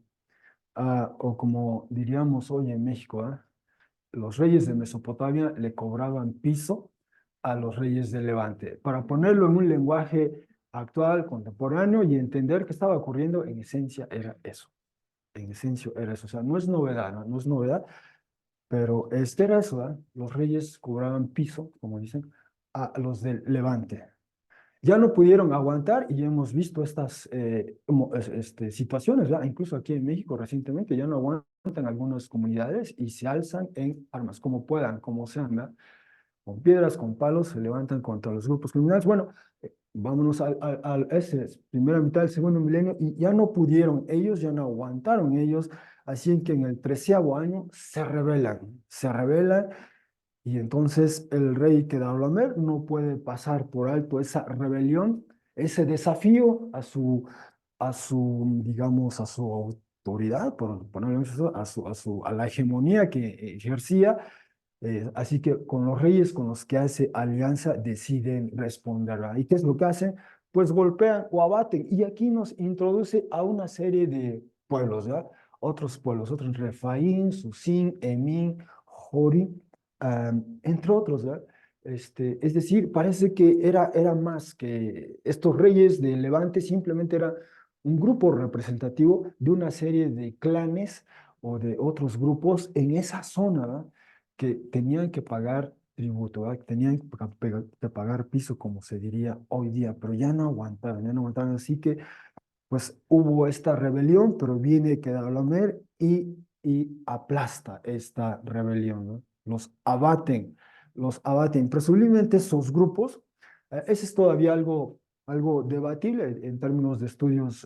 o como diríamos hoy en México, los reyes de Mesopotamia le cobraban piso a los reyes del Levante. Para ponerlo en un lenguaje actual, contemporáneo y entender qué estaba ocurriendo, en esencia era eso. En esencia era eso. O sea, no es novedad, no, no es novedad, pero este era eso, ¿verdad? Los reyes cobraban piso, como dicen, a los del Levante. Ya no pudieron aguantar y hemos visto estas situaciones, ¿verdad? Incluso aquí en México recientemente ya no aguantan algunas comunidades y se alzan en armas, como puedan, como sean, ¿verdad? Con piedras, con palos, se levantan contra los grupos criminales. Bueno, vámonos a ese primera mitad del segundo milenio y ya no pudieron ellos, ya no aguantaron ellos, así que en el 13º año se rebelan y entonces el rey Kedorlaomer no puede pasar por alto esa rebelión, ese desafío digamos, a su autoridad, por ponerlo eso, a la hegemonía que ejercía. Así que con los reyes con los que hace alianza deciden responder, ¿verdad? ¿Y qué es lo que hacen? Pues golpean o abaten. Y aquí nos introduce a una serie de pueblos, ¿verdad? Otros pueblos, otros Refaín, Susín, Emín, Jori, entre otros, ¿verdad? Es decir, parece que era más que estos reyes de Levante, simplemente era un grupo representativo de una serie de clanes o de otros grupos en esa zona, ¿verdad? Que tenían que pagar tributo, ¿verdad? Que tenían que pagar piso, como se diría hoy día, pero ya no aguantaron, así que pues hubo esta rebelión, pero viene Kedorlaomer y aplasta esta rebelión, ¿no? Los abaten. Presumiblemente esos grupos, ese es todavía algo debatible en términos de estudios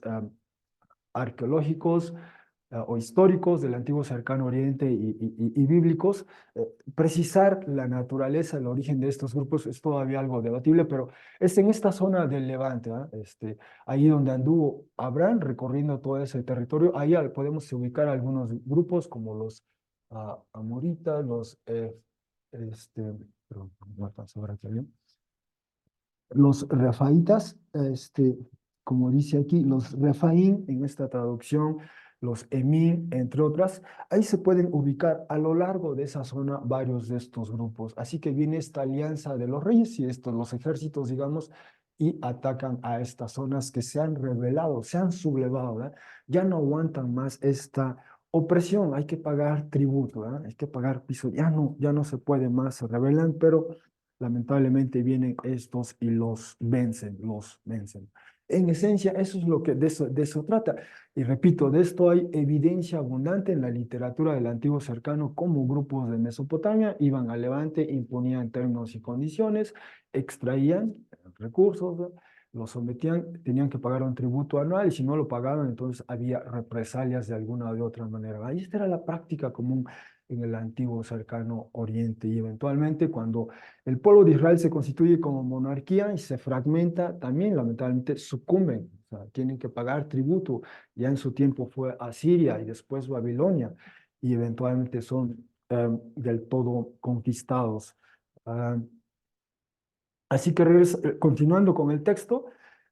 arqueológicos, o históricos del antiguo cercano Oriente y bíblicos. Precisar la naturaleza, el origen de estos grupos es todavía algo debatible, pero es en esta zona del Levante, ¿ah? Ahí donde anduvo Abraham recorriendo todo ese territorio, ahí podemos ubicar algunos grupos como los amoritas, este, perdón, no alcanzo a ver aquí bien, los refaitas, como dice aquí, los refaín en esta traducción, los emir, entre otras, ahí se pueden ubicar a lo largo de esa zona varios de estos grupos. Así que viene esta alianza de los reyes y los ejércitos, digamos, y atacan a estas zonas que se han rebelado, se han sublevado, ¿verdad? Ya no aguantan más esta opresión, hay que pagar tributo, ¿verdad? Hay que pagar piso, ya no se puede más, se rebelan, pero lamentablemente vienen estos y los vencen, los vencen. En esencia, eso es lo que de eso trata. Y repito, de esto hay evidencia abundante en la literatura del antiguo cercano, como grupos de Mesopotamia iban al Levante, imponían términos y condiciones, extraían recursos, ¿no? Los sometían, tenían que pagar un tributo anual y si no lo pagaban, entonces había represalias de alguna o de otra manera. Ahí esta era la práctica común en el antiguo cercano Oriente y eventualmente cuando el pueblo de Israel se constituye como monarquía y se fragmenta, también lamentablemente sucumben, o sea, tienen que pagar tributo. Ya en su tiempo fue Asiria y después Babilonia y eventualmente son del todo conquistados. Ah, Así que continuando con el texto,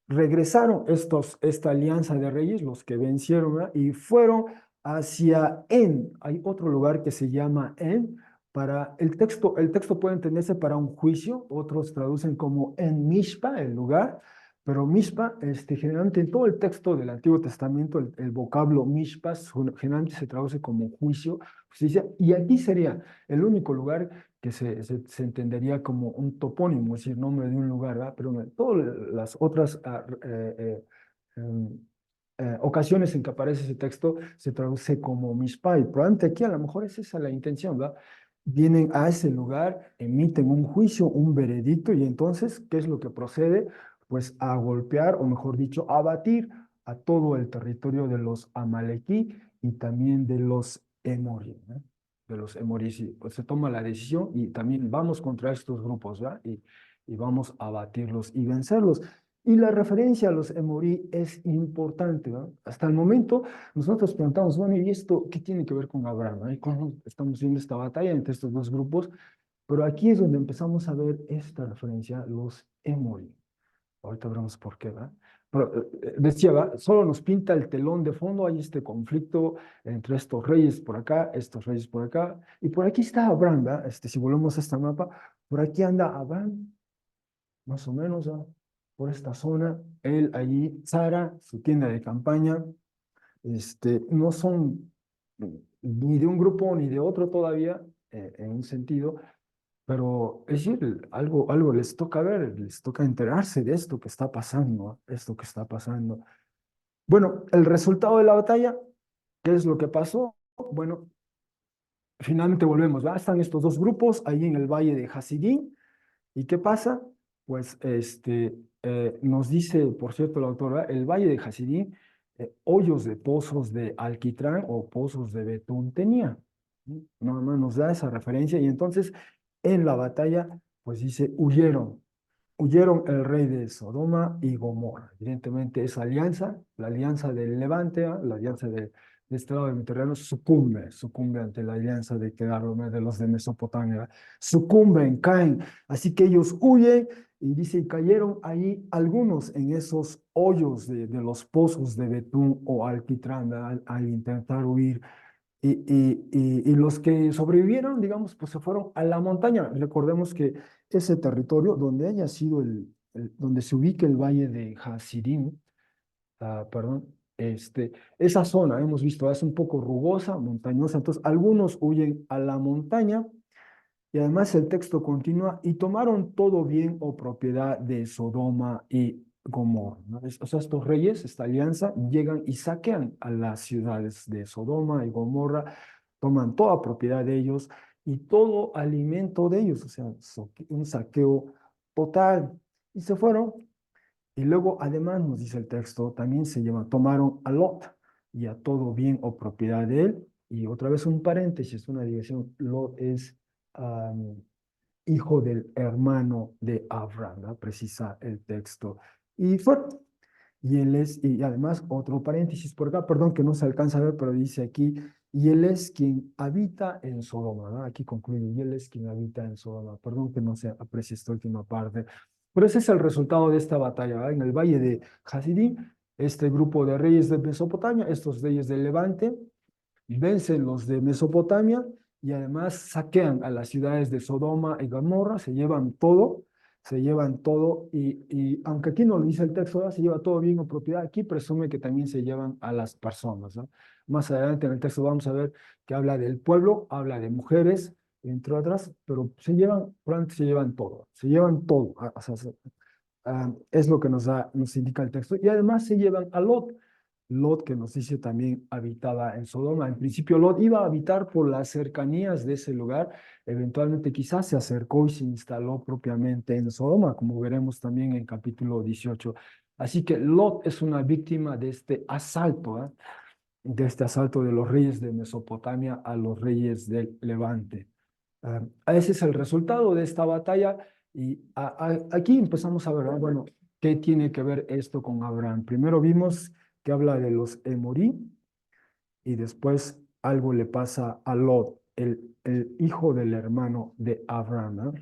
regresaron esta alianza de reyes, los que vencieron, ¿verdad? Y fueron hacia En. Hay otro lugar que se llama En. Para el texto puede entenderse para un juicio, otros traducen como En Mishpa, el lugar, pero Mishpa, generalmente en todo el texto del Antiguo Testamento, el vocablo Mishpa generalmente se traduce como juicio, justicia, y aquí sería el único lugar que se entendería como un topónimo, es decir, nombre de un lugar, ¿verdad? Pero en todas las otras em, ocasiones en que aparece ese texto se traduce como Mishpai. Probablemente aquí a lo mejor es esa la intención, ¿verdad? Vienen a ese lugar, emiten un juicio, un veredicto, y entonces, ¿qué es lo que procede? Pues a golpear, o mejor dicho, a abatir a todo el territorio de los Amalequí y también de los Emori, ¿no? De los Emoris, pues se toma la decisión y también vamos contra estos grupos, ¿verdad? Y vamos a batirlos y vencerlos. Y la referencia a los Emorí es importante, ¿no? Hasta el momento nosotros preguntamos, bueno, ¿y esto qué tiene que ver con Abraham? ¿No? ¿Y cómo estamos viendo esta batalla entre estos dos grupos? Pero aquí es donde empezamos a ver esta referencia, los Emorí. Ahorita veremos por qué, ¿verdad? Pero decía, ¿verdad? Solo nos pinta el telón de fondo, hay este conflicto entre estos reyes por acá, estos reyes por acá, y por aquí está Abraham, ¿verdad? Si volvemos a este mapa, por aquí anda Abraham, más o menos, ¿verdad? Por esta zona, él allí, Sara, su tienda de campaña, no son ni de un grupo ni de otro todavía, en un sentido, pero es decir, algo les toca ver, les toca enterarse de esto que está pasando, esto que está pasando. Bueno, el resultado de la batalla, ¿qué es lo que pasó? Bueno, finalmente volvemos, ¿va? Están estos dos grupos ahí en el valle de Hasidín. ¿Y qué pasa? Pues nos dice, por cierto, el autor, ¿verdad? El valle de Hasidín, hoyos de pozos de alquitrán o pozos de betún tenía. Nada más nos da esa referencia y entonces en la batalla, pues dice, huyeron el rey de Sodoma y Gomorra. Evidentemente esa alianza, la alianza del Levante, ¿ah? La alianza de este lado del Mediterráneo, sucumbe ante la alianza de Kedar, de los de Mesopotamia, ¿verdad? Sucumben, caen, así que ellos huyen y dice, y cayeron ahí algunos en esos hoyos de los pozos de Betún o Alquitrán, al intentar huir y los que sobrevivieron, digamos, pues se fueron a la montaña. Recordemos que ese territorio donde haya sido donde se ubica el valle de Hasidim, perdón, esa zona, hemos visto, es un poco rugosa, montañosa, entonces algunos huyen a la montaña y además el texto continúa, y tomaron todo bien o propiedad de Sodoma y Gomorra, ¿no? O sea, estos reyes, esta alianza, llegan y saquean a las ciudades de Sodoma y Gomorra, toman toda propiedad de ellos y todo alimento de ellos, o sea, un saqueo total. Y se fueron. Y luego, además, nos dice el texto, también se llama, tomaron a Lot y a todo bien o propiedad de él. Y otra vez un paréntesis, una dirección, Lot es hijo del hermano de Abraham, ¿no? Precisa el texto. Y fue, y él es, y además otro paréntesis por acá, perdón que no se alcanza a ver, pero dice aquí, y él es quien habita en Sodoma, ¿no? Aquí concluye, y él es quien habita en Sodoma. Perdón que no se aprecie esta última parte. Pero ese es el resultado de esta batalla, ¿verdad? En el valle de Hasidim, este grupo de reyes de Mesopotamia, estos reyes del Levante, vencen los de Mesopotamia y además saquean a las ciudades de Sodoma y Gomorra, se llevan todo, se llevan todo y aunque aquí no lo dice el texto, ¿verdad? Se lleva todo bien o propiedad, aquí presume que también se llevan a las personas, ¿no? Más adelante en el texto vamos a ver que habla del pueblo, habla de mujeres, entre otras, pero se llevan, probablemente se llevan todo, o sea, es lo que nos indica el texto. Y además se llevan a Lot. Lot, que nos dice también habitaba en Sodoma. En principio, Lot iba a habitar por las cercanías de ese lugar. Eventualmente, quizás se acercó y se instaló propiamente en Sodoma, como veremos también en capítulo 18. Así que Lot es una víctima de este asalto, ¿eh? De este asalto de los reyes de Mesopotamia a los reyes del Levante. Ese es el resultado de esta batalla y aquí empezamos a ver, bueno, ¿qué tiene que ver esto con Abraham? Primero vimos que habla de los Emorí y después algo le pasa a Lot, el hijo del hermano de Abraham, ¿no?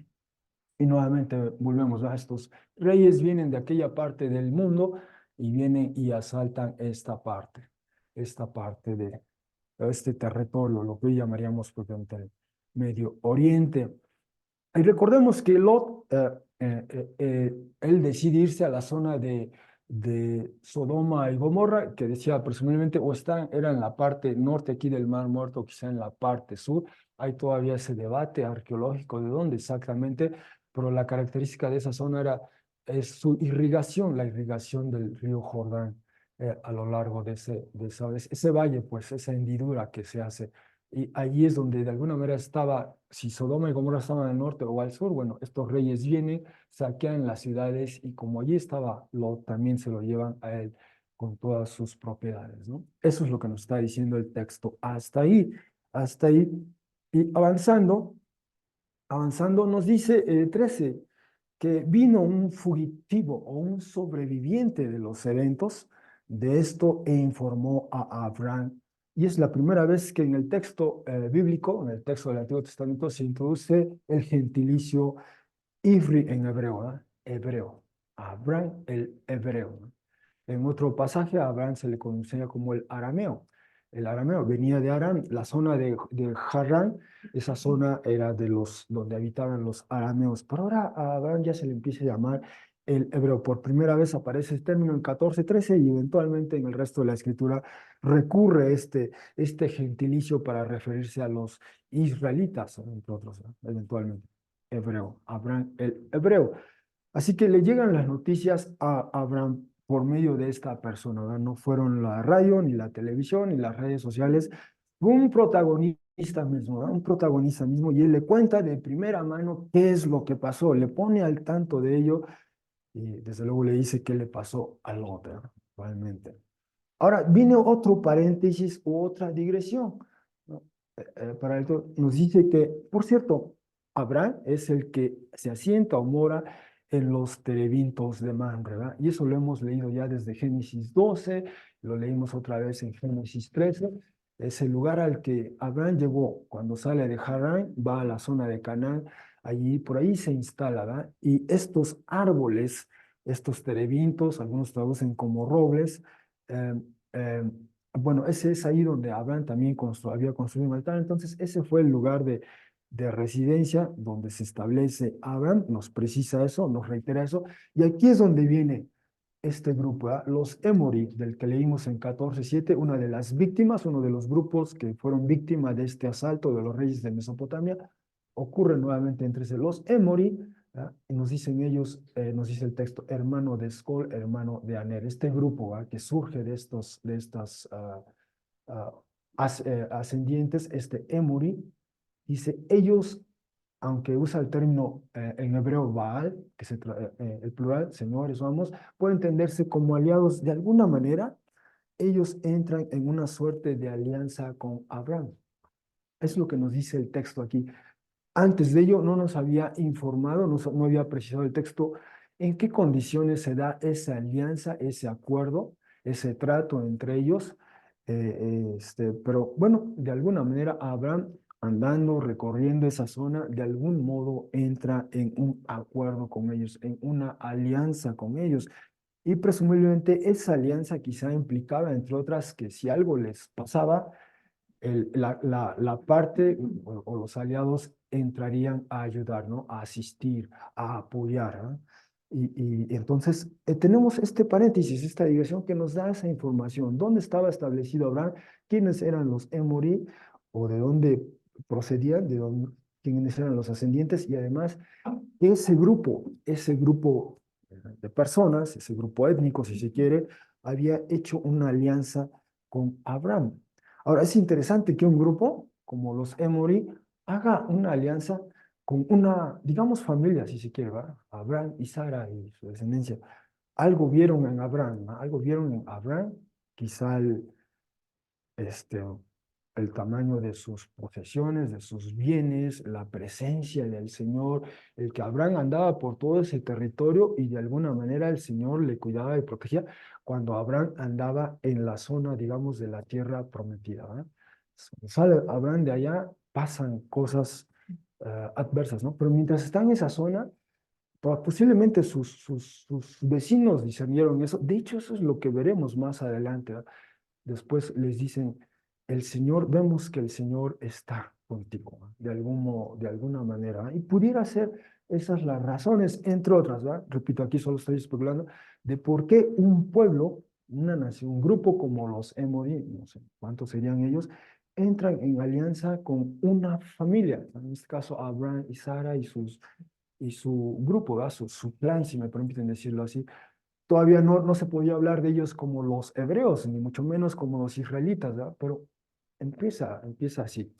Y nuevamente volvemos a estos reyes vienen de aquella parte del mundo y vienen y asaltan esta parte de este territorio, lo que hoy llamaríamos propiamente el Medio Oriente. Y recordemos que Lot, él decide irse a la zona de Sodoma y Gomorra, que decía presumiblemente era en la parte norte aquí del Mar Muerto, quizá en la parte sur. Hay todavía ese debate arqueológico de dónde exactamente, pero la característica de esa zona es su irrigación, la irrigación del río Jordán a lo largo ese valle, pues esa hendidura que se hace. Y allí es donde de alguna manera estaba, si Sodoma y Gomorra estaban al norte o al sur, bueno, estos reyes vienen, saquean las ciudades y como allí estaba Lot, también se lo llevan a él con todas sus propiedades, ¿no? Eso es lo que nos está diciendo el texto. Hasta ahí. Y avanzando nos dice 13, que vino un fugitivo o un sobreviviente de los eventos de esto e informó a Abraham. Y es la primera vez que en el texto bíblico, en el texto del Antiguo Testamento, se introduce el gentilicio Ivri en hebreo, ¿eh? Hebreo. Abraham el hebreo, ¿no? En otro pasaje a Abraham se le conocía como el arameo. El arameo venía de Aram, la zona de Harran, esa zona era de donde habitaban los arameos. Pero ahora a Abraham ya se le empieza a llamar el hebreo. Por primera vez aparece el término en 14:13 y eventualmente en el resto de la escritura recurre este gentilicio para referirse a los israelitas, entre otros, ¿no? Eventualmente. Hebreo, Abraham el hebreo. Así que le llegan las noticias a Abraham por medio de esta persona, ¿verdad? No fueron la radio, ni la televisión, ni las redes sociales, fue un protagonista mismo, ¿verdad? Un protagonista mismo, y él le cuenta de primera mano qué es lo que pasó, le pone al tanto de ello, y desde luego le dice qué le pasó al otro, realmente. Ahora, viene otro paréntesis u otra digresión, ¿no? Para esto nos dice que, por cierto, Abraham es el que se asienta o mora en los terebintos de Mamre, ¿verdad? Y eso lo hemos leído ya desde Génesis 12, lo leímos otra vez en Génesis 13. Es el lugar al que Abraham llegó cuando sale de Harán, va a la zona de Canaán, allí por ahí se instala, ¿verdad? Y estos árboles, estos terebintos, algunos traducen como robles, eh, eh, bueno, ese es ahí donde Abraham también había construido un altar. Entonces, ese fue el lugar de residencia donde se establece Abraham. Nos precisa eso, nos reitera eso. Y aquí es donde viene este grupo, ¿ah? Los Emorí, del que leímos en 14:7, una de las víctimas, uno de los grupos que fueron víctimas de este asalto de los reyes de Mesopotamia, ocurre nuevamente entre los Emorí, ¿ah? Y nos dicen ellos, nos dice el texto, hermano de Escol, hermano de Aner. Este grupo, ¿ah? Que surge de estas ascendientes, este Emorí, dice, ellos, aunque usa el término en hebreo Baal, el plural, señores o amos, puede entenderse como aliados de alguna manera, ellos entran en una suerte de alianza con Abraham. Es lo que nos dice el texto aquí. Antes de ello no nos había informado, no había precisado el texto en qué condiciones se da esa alianza, ese acuerdo, ese trato entre ellos. Pero bueno, de alguna manera Abraham andando, recorriendo esa zona, de algún modo entra en un acuerdo con ellos, en una alianza con ellos. Y presumiblemente esa alianza quizá implicaba, entre otras, que si algo les pasaba, la parte o los aliados entrarían a ayudar, ¿no? A asistir, a apoyar, ¿ah? Y entonces tenemos este paréntesis, esta digresión que nos da esa información. ¿Dónde estaba establecido Abraham? ¿Quiénes eran los Emorí? ¿O de dónde procedían? ¿De dónde, quiénes eran los ascendientes? Y además, ese grupo de personas, ese grupo étnico, si se quiere, había hecho una alianza con Abraham. Ahora, es interesante que un grupo como los Emory haga una alianza con una, digamos, familia, si se quiere, ¿verdad? Abraham y Sara y su descendencia. Algo vieron en Abraham, ¿no? Algo vieron en Abraham, quizá este, el tamaño de sus posesiones, de sus bienes, la presencia del Señor, el que Abraham andaba por todo ese territorio y de alguna manera el Señor le cuidaba y protegía cuando Abraham andaba en la zona, digamos, de la tierra prometida, ¿verdad? Sale Abraham de allá, pasan cosas adversas, ¿no? Pero mientras está en esa zona, posiblemente sus vecinos discernieron eso. De hecho, eso es lo que veremos más adelante, ¿verdad? Después les dicen, el Señor, vemos que el Señor está contigo, ¿no? De de alguna manera, ¿no? Y pudiera ser esas las razones, entre otras, ¿verdad? Repito, aquí solo estoy especulando, de por qué un pueblo, una nación, un grupo como los Emorí, no sé cuántos serían ellos, entran en alianza con una familia, en este caso Abraham y Sara y su grupo, ¿verdad? Su clan, si me permiten decirlo así. Todavía no se podía hablar de ellos como los hebreos, ni mucho menos como los israelitas, ¿verdad? Pero empieza así,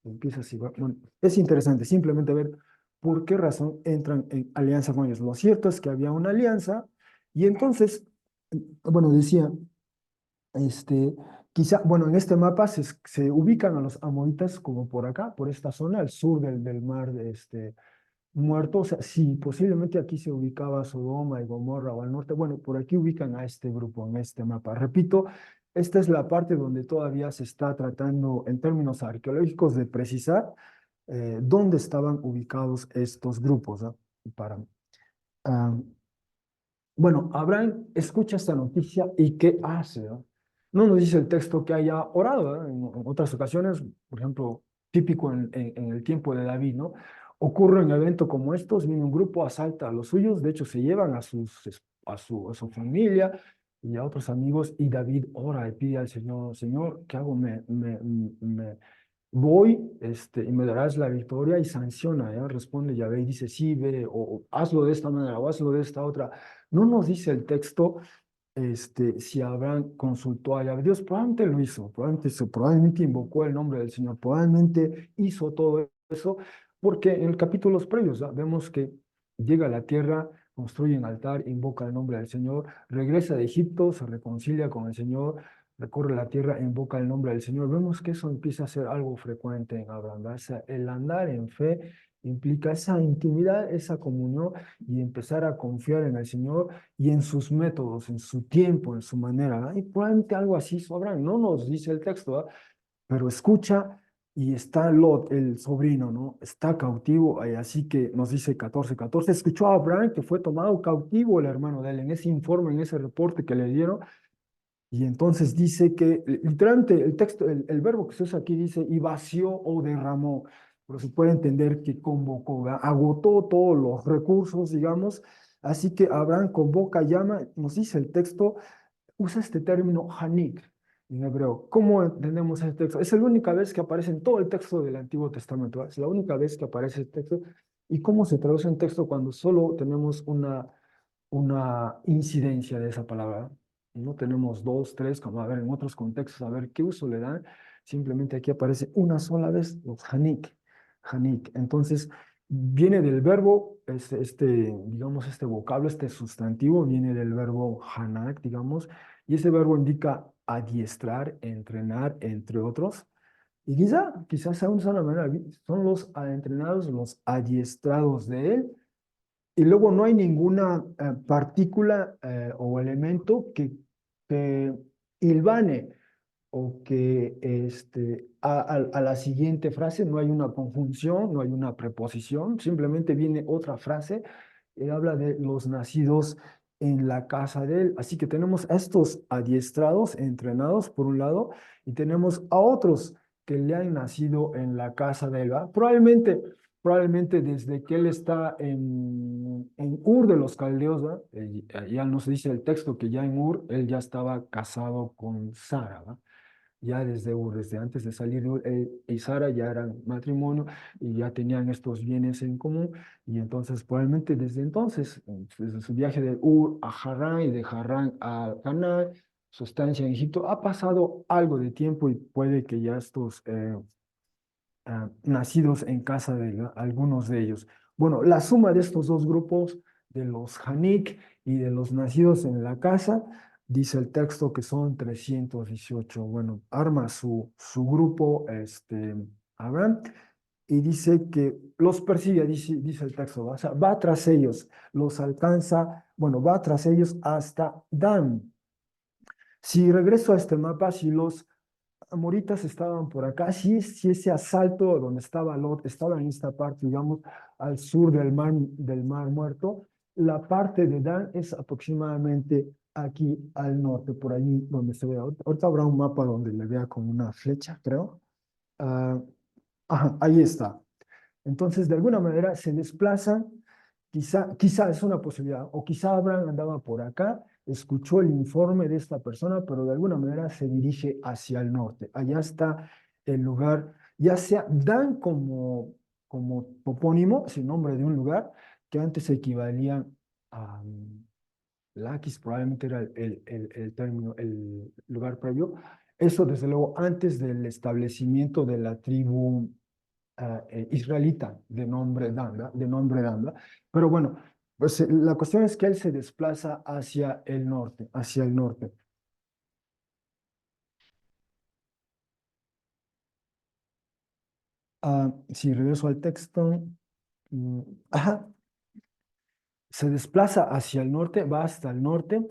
empieza así. Bueno, es interesante simplemente ver por qué razón entran en alianza con ellos. Lo cierto es que había una alianza y entonces, bueno, decía, este, quizá, bueno, en este mapa se ubican a los amonitas como por acá, por esta zona, al sur del mar, muerto, o sea, sí, posiblemente aquí se ubicaba Sodoma y Gomorra o al norte, bueno, por aquí ubican a este grupo en este mapa. Repito, esta es la parte donde todavía se está tratando en términos arqueológicos de precisar dónde estaban ubicados estos grupos, ¿no? Para, ah, bueno, Abraham escucha esta noticia y ¿qué hace? ¿No? No nos dice el texto que haya orado, ¿verdad? En otras ocasiones, por ejemplo, típico en el tiempo de David, ¿no? Ocurre un evento como estos, viene un grupo, asalta a los suyos, de hecho se llevan a su familia y a otros amigos, y David ora y pide al Señor, Señor, ¿qué hago? Voy, y me darás la victoria y sanciona, ¿ya? Responde Yahvé y dice, sí, ve, o hazlo de esta manera, o hazlo de esta otra. No nos dice el texto, si Abraham consultó a Yahvé. Dios probablemente lo hizo, probablemente invocó el nombre del Señor, probablemente hizo todo eso, porque en el capítulos previos, ¿ya? Vemos que llega a la tierra, construye un altar, invoca el nombre del Señor, regresa de Egipto, se reconcilia con el Señor, recorre la tierra, invoca el nombre del Señor. Vemos que eso empieza a ser algo frecuente en Abraham, ¿verdad? O sea, el andar en fe implica esa intimidad, esa comunión y empezar a confiar en el Señor y en sus métodos, en su tiempo, en su manera, ¿verdad? Y probablemente algo así hizo Abraham, no nos dice el texto, ¿verdad? Pero escucha y está Lot, el sobrino, ¿no? Está cautivo, y así que nos dice 14:14, escuchó a Abraham que fue tomado cautivo el hermano de él, en ese informe, en ese reporte que le dieron, y entonces dice que, literalmente, el texto, el verbo que se usa aquí dice, y vació o derramó, pero se puede entender que convocó, ¿verdad? Agotó todos los recursos, digamos, así que Abraham convoca, llama, nos dice el texto, usa este término Hanik en hebreo. ¿Cómo entendemos ese texto? Es la única vez que aparece en todo el texto del Antiguo Testamento, ¿verdad? Es la única vez que aparece el texto. ¿Y cómo se traduce en texto cuando solo tenemos una incidencia de esa palabra? No tenemos dos, tres, como a ver en otros contextos, a ver qué uso le dan. Simplemente aquí aparece una sola vez los Hanik. Hanik. Entonces, viene del verbo, digamos, este vocablo, este sustantivo, viene del verbo hanak, digamos, y ese verbo indica adiestrar, entrenar, entre otros. Y quizás sea una manera, son los entrenados, los adiestrados de él, y luego no hay ninguna partícula o elemento que hilvane o que a la siguiente frase no hay una conjunción, no hay una preposición, simplemente viene otra frase y habla de los nacidos en la casa de él. Así que tenemos a estos adiestrados, entrenados por un lado, y tenemos a otros. que le han nacido en la casa de él, ¿va? Probablemente desde que él está en Ur de los Caldeos, ¿va? Ya nos dice el texto que ya en Ur él ya estaba casado con Sara, ¿va? Ya desde Ur, desde antes de salir de Ur, él y Sara ya eran matrimonio y ya tenían estos bienes en común. Y entonces, probablemente desde entonces, desde su viaje de Ur a Harán y de Harán a Canaán, su estancia en Egipto, ha pasado algo de tiempo y puede que ya estos nacidos en casa de algunos de ellos. Bueno, la suma de estos dos grupos, de los Hanik y de los nacidos en la casa, dice el texto que son 318. Bueno, arma su grupo, Abraham, y dice que los persigue, dice el texto, o sea, va tras ellos, los alcanza, bueno, va tras ellos hasta Dan. Si regreso a este mapa, si los amoritas estaban por acá, si ese asalto donde estaba Lot estaba en esta parte, digamos, al sur del mar Muerto, la parte de Dan es aproximadamente aquí al norte, por allí donde se ve. Ahorita habrá un mapa donde le vea con una flecha, creo. Ah, ajá, ahí está. Entonces, de alguna manera se desplazan, quizá es una posibilidad, o quizá Abraham andaba por acá, escuchó el informe de esta persona, pero de alguna manera se dirige hacia el norte. Allá está el lugar, ya sea Dan como topónimo, es el nombre de un lugar, que antes equivalía a Laquis, probablemente era el término, el lugar previo. Eso, desde luego, antes del establecimiento de la tribu israelita de nombre Dan, ¿verdad? Pero bueno, pues la cuestión es que él se desplaza hacia el norte, hacia el norte. Si regreso al texto, mm, ajá, se desplaza hacia el norte, va hasta el norte,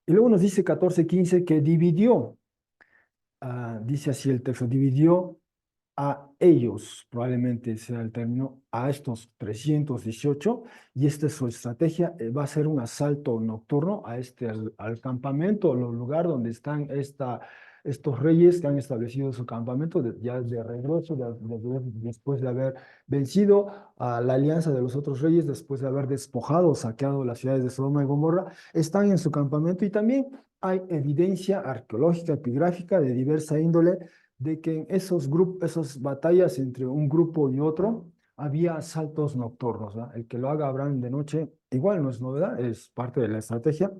y luego nos dice 14:15 que dividió, dice así el texto, dividió a ellos, probablemente sea el término, a estos 318, y esta es su estrategia, va a ser un asalto nocturno a al campamento, al lugar donde están estos reyes que han establecido su campamento, ya de regreso, después de haber vencido a la alianza de los otros reyes, después de haber despojado, saqueado las ciudades de Sodoma y Gomorra, están en su campamento y también hay evidencia arqueológica, epigráfica de diversa índole de que en esos grupos, esas batallas entre un grupo y otro, había asaltos nocturnos, ¿no? El que lo haga Abraham de noche, igual no es novedad, es parte de la estrategia,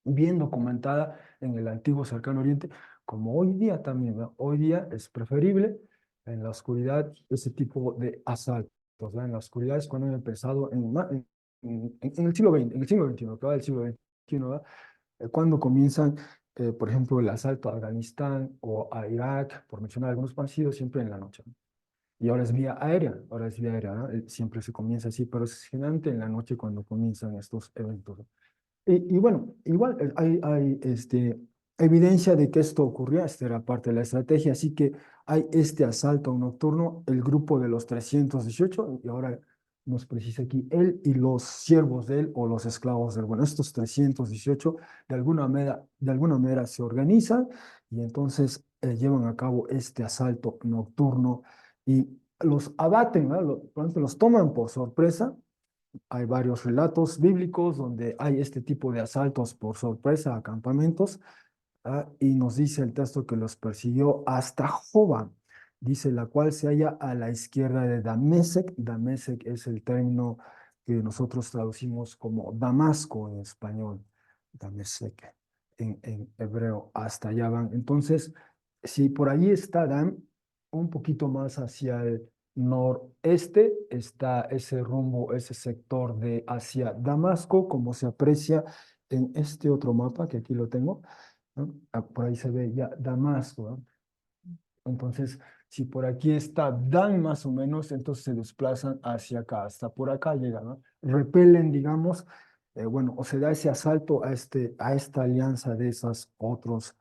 bien documentada en el antiguo cercano oriente, como hoy día también, ¿no? Hoy día es preferible en la oscuridad ese tipo de asaltos, ¿no? En la oscuridad es cuando han empezado en el siglo XX, en el siglo XXI, que va del siglo XXI, ¿no? Cuando comienzan, por ejemplo, el asalto a Afganistán o a Irak, por mencionar algunos parecidos, siempre en la noche, ¿no? Y ahora es vía aérea, ahora es vía aérea, ¿no? Siempre se comienza así, pero es generalmente en la noche cuando comienzan estos eventos, ¿no? Y bueno, igual hay evidencia de que esto ocurría, esta era parte de la estrategia, así que hay este asalto nocturno, el grupo de los 318 y ahora nos precisa aquí, él y los siervos de él o los esclavos de él. Bueno, estos 318 de alguna manera se organizan y entonces llevan a cabo este asalto nocturno y los abaten, ¿no? Por ejemplo, los toman por sorpresa. Hay varios relatos bíblicos donde hay este tipo de asaltos por sorpresa a campamentos, y nos dice el texto que los persiguió hasta Joba, dice la cual se halla a la izquierda de Damesec. Damesec es el término que nosotros traducimos como Damasco en español, Damesec en hebreo, hasta allá van. Entonces, si por allí está Dan, un poquito más hacia el noreste está ese rumbo, ese sector de hacia Damasco, como se aprecia en este otro mapa que aquí lo tengo, ¿no? Por ahí se ve ya Damasco, ¿no? Entonces, si por aquí está Dan más o menos, entonces se desplazan hacia acá, hasta por acá llegan, ¿no? Repelen, digamos, bueno, o se da ese asalto a esta alianza de esos otros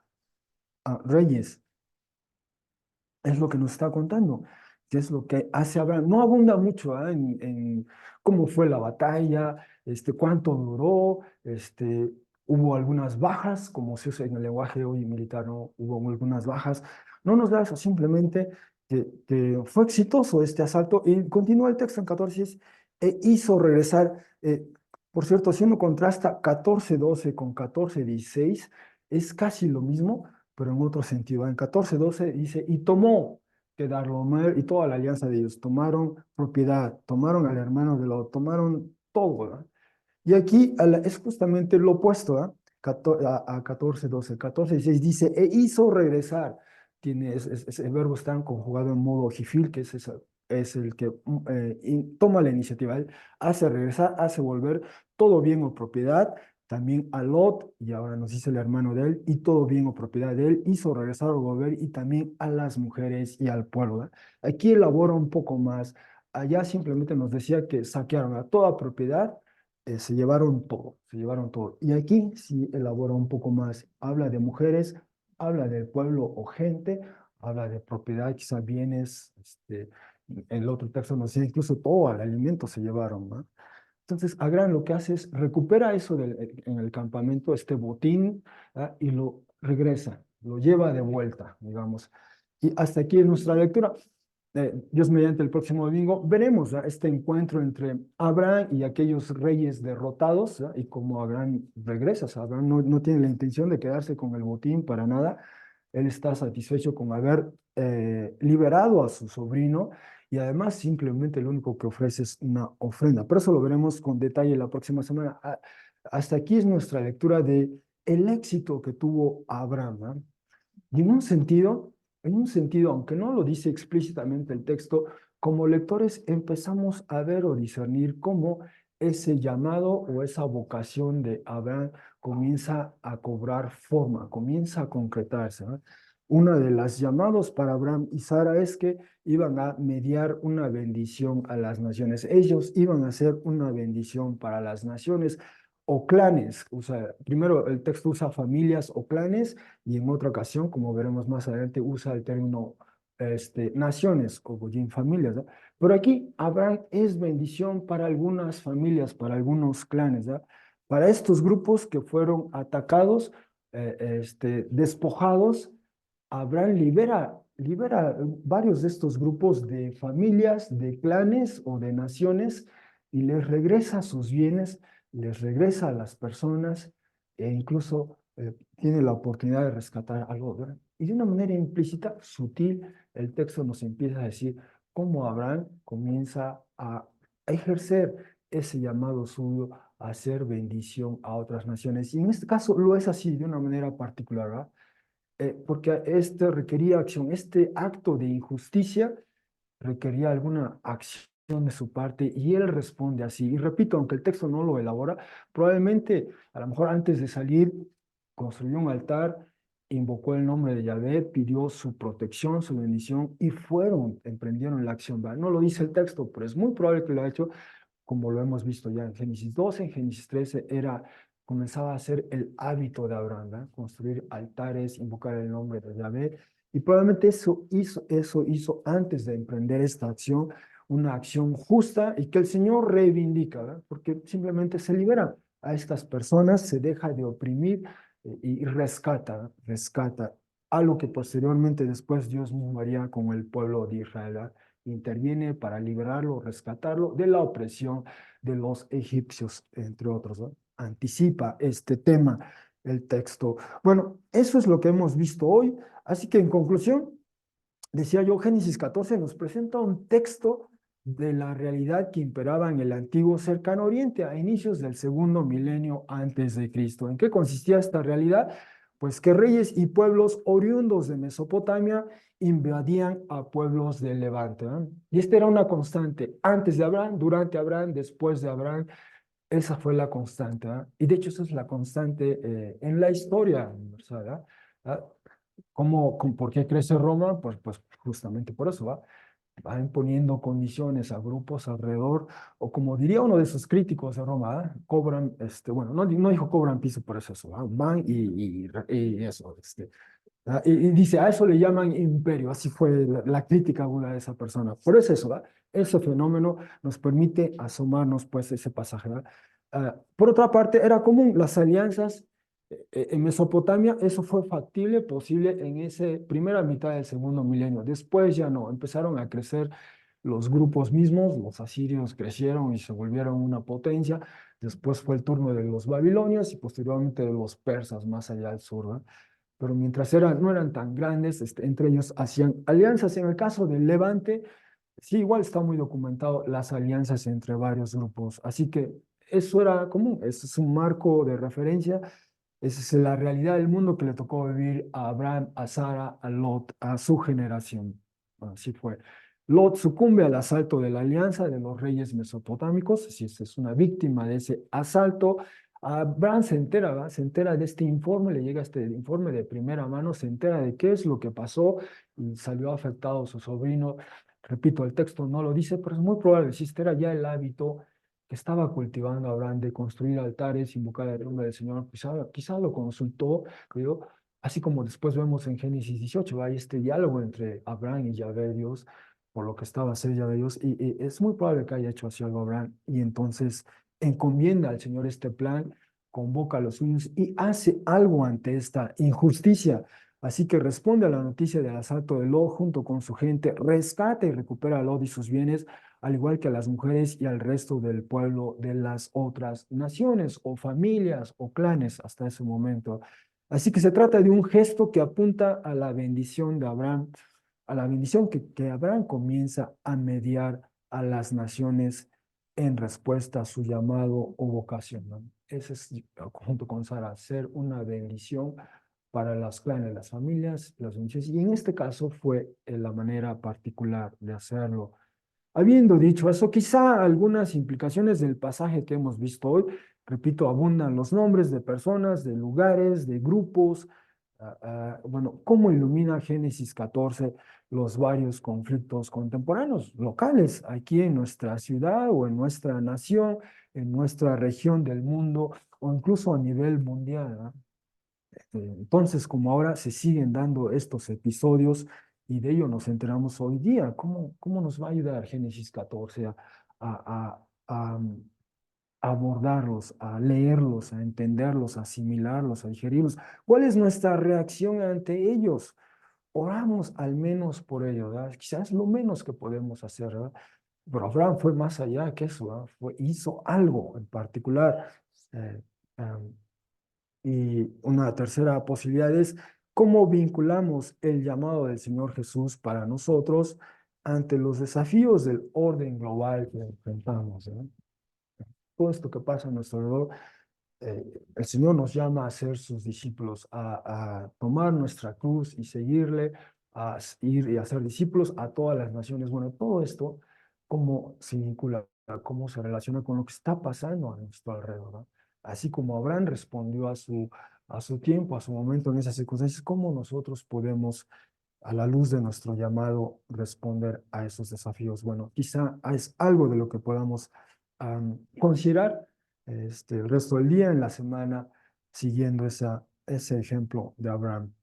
reyes. Es lo que nos está contando, que es lo que hace Abraham. No abunda mucho en cómo fue la batalla, cuánto duró, hubo algunas bajas, como se usa en el lenguaje hoy militar, ¿no? Hubo algunas bajas. No nos da eso, simplemente que fue exitoso este asalto y continúa el texto en 14, e hizo regresar, por cierto, si uno contrasta 14:12 con 14:16, es casi lo mismo, pero en otro sentido. En 14:12 dice, y tomó Kedorlaomer y toda la alianza de ellos, tomaron propiedad, tomaron al hermano de Lot, tomaron todo, ¿verdad? Y aquí es justamente lo opuesto, ¿ah? A 14:12, 14:16 dice, e hizo regresar. El verbo está conjugado en modo jifil, que es el que toma la iniciativa. Él hace regresar, hace volver todo bien o propiedad, también a Lot, y ahora nos dice el hermano de él, y todo bien o propiedad de él, hizo regresar o volver, y también a las mujeres y al pueblo, ¿verdad? Aquí elabora un poco más. Allá simplemente nos decía que saquearon a toda propiedad, se llevaron todo, se llevaron todo. Y aquí sí elabora un poco más, habla de mujeres, habla del pueblo o gente, habla de propiedad, quizá bienes, el otro texto nos dice incluso todo el alimento se llevaron, ¿no? Entonces, Agrán lo que hace es recupera eso en el campamento, este botín, ¿ah? Y lo regresa, lo lleva de vuelta, digamos. Y hasta aquí es nuestra lectura. Dios mediante el próximo domingo veremos, ¿ah? Este encuentro entre Abraham y aquellos reyes derrotados, ¿ah? Y cómo Abraham regresa. O sea, Abraham no tiene la intención de quedarse con el botín para nada. Él está satisfecho con haber liberado a su sobrino y además simplemente lo único que ofrece es una ofrenda. Pero eso lo veremos con detalle la próxima semana. Hasta aquí es nuestra lectura de el éxito que tuvo Abraham, ¿no? Y en un sentido, aunque no lo dice explícitamente el texto, como lectores empezamos a ver o discernir cómo ese llamado o esa vocación de Abraham comienza a cobrar forma, comienza a concretarse, ¿no? Una de las llamados para Abraham y Sara es que iban a mediar una bendición a las naciones. Ellos iban a ser una bendición para las naciones o clanes. O sea, primero el texto usa familias o clanes y en otra ocasión, como veremos más adelante, usa el término naciones o goyim familias, ¿no? Pero aquí Abraham es bendición para algunas familias, para algunos clanes, ¿no? Para estos grupos que fueron atacados, despojados, Abraham libera varios de estos grupos de familias, de clanes o de naciones y les regresa sus bienes, les regresa a las personas e incluso tiene la oportunidad de rescatar algo, ¿verdad? Y de una manera implícita, sutil, el texto nos empieza a decir cómo Abraham comienza a ejercer ese llamado suyo a hacer bendición a otras naciones. Y en este caso lo es así de una manera particular, ¿verdad? Porque este requería acción, este acto de injusticia requería alguna acción de su parte y él responde así. Y repito, aunque el texto no lo elabora, probablemente a lo mejor antes de salir construyó un altar, invocó el nombre de Yahvé, pidió su protección, su bendición y emprendieron la acción, ¿verdad? No lo dice el texto, pero es muy probable que lo ha hecho como lo hemos visto ya en Génesis 12, en Génesis 13, comenzaba a ser el hábito de Abraham, ¿verdad? Construir altares, invocar el nombre de Yahvé, y probablemente eso hizo antes de emprender esta acción, una acción justa y que el Señor reivindica, ¿verdad? Porque simplemente se libera a estas personas, se deja de oprimir y rescata algo que posteriormente después Dios mismo haría con el pueblo de Israel, ¿verdad? Interviene para liberarlo, rescatarlo de la opresión de los egipcios, entre otros, ¿no? Anticipa este tema el texto. Bueno, eso es lo que hemos visto hoy. Así que en conclusión, decía yo, Génesis 14 nos presenta un texto de la realidad que imperaba en el antiguo cercano oriente a inicios del segundo milenio antes de Cristo. ¿En qué consistía esta realidad? Pues que reyes y pueblos oriundos de Mesopotamia invadían a pueblos del Levante, ¿no? Y esta era una constante, antes de Abraham, durante Abraham, después de Abraham, esa fue la constante, ¿ah? Y de hecho esa es la constante en la historia universal, ¿ah? ¿Ah? ¿Por qué crece Roma? Pues justamente por eso, ¿va? Va imponiendo condiciones a grupos alrededor, o como diría uno de sus críticos de Roma, ¿ah? Cobran, bueno, no dijo cobran piso por eso, ¿va? Van y eso, y dice, a eso le llaman imperio, así fue la crítica aguda de esa persona. Pero es eso, ¿va? Ese fenómeno nos permite asomarnos, pues, ese pasaje, ¿va? Por otra parte, era común las alianzas En Mesopotamia eso fue factible, posible en esa primera mitad del segundo milenio. Después ya no, empezaron a crecer los grupos mismos, los asirios crecieron y se volvieron una potencia. Después fue el turno de los babilonios y posteriormente de los persas más allá del sur, ¿no? Pero mientras no eran tan grandes, entre ellos hacían alianzas. En el caso del Levante, sí, igual está muy documentado las alianzas entre varios grupos. Así que eso era común, ese es un marco de referencia. Esa es la realidad del mundo que le tocó vivir a Abraham, a Sara, a Lot, a su generación. Así fue. Lot sucumbe al asalto de la alianza de los reyes mesopotámicos, si es una víctima de ese asalto. Abraham se entera, ¿va? Se entera de este informe, le llega este informe de primera mano, se entera de qué es lo que pasó y salió afectado su sobrino. Repito, el texto no lo dice, pero es muy probable, si este era ya el hábito que estaba cultivando Abraham de construir altares, invocar el nombre del Señor, quizá lo consultó, creo, así como después vemos en Génesis 18, hay este diálogo entre Abraham y Yahvé Dios, por lo que estaba a hacer Yahvé Dios, y es muy probable que haya hecho así algo Abraham, y entonces encomienda al Señor este plan, convoca a los suyos y hace algo ante esta injusticia. Así que responde a la noticia del asalto de Lot junto con su gente, rescata y recupera a Lot y sus bienes, al igual que a las mujeres y al resto del pueblo de las otras naciones o familias o clanes hasta ese momento. Así que se trata de un gesto que apunta a la bendición de Abraham, a la bendición que Abraham comienza a mediar a las naciones en respuesta a su llamado o vocación, ¿no? Ese es, junto con Sara, ser una bendición para las clanes, las familias, las bendiciones. Y en este caso fue la manera particular de hacerlo. Habiendo dicho eso, quizá algunas implicaciones del pasaje que hemos visto hoy, repito, abundan los nombres de personas, de lugares, de grupos. Bueno, ¿cómo ilumina Génesis 14 los varios conflictos contemporáneos, locales, aquí en nuestra ciudad o en nuestra nación, en nuestra región del mundo o incluso a nivel mundial, ¿no? Entonces, como ahora se siguen dando estos episodios y de ello nos enteramos hoy día, ¿cómo nos va a ayudar Génesis 14 a abordarlos, a leerlos, a entenderlos, a asimilarlos, a digerirlos? ¿Cuál es nuestra reacción ante ellos? Oramos al menos por ellos, ¿verdad? Quizás lo menos que podemos hacer, ¿verdad? Pero Abraham fue más allá que eso, ¿verdad? Hizo algo en particular. eh, em, y una tercera posibilidad es cómo vinculamos el llamado del Señor Jesús para nosotros ante los desafíos del orden global que enfrentamos, ¿no? Todo esto que pasa a nuestro alrededor, el Señor nos llama a ser sus discípulos, a tomar nuestra cruz y seguirle, a ir y a ser discípulos a todas las naciones. Bueno, todo esto, cómo se vincula, cómo se relaciona con lo que está pasando a nuestro alrededor, ¿no? Así como Abraham respondió a su tiempo, a su momento en esas circunstancias, cómo nosotros podemos, a la luz de nuestro llamado, responder a esos desafíos. Bueno, quizá es algo de lo que podamos considerar el resto del día, en la semana, siguiendo ese ejemplo de Abraham.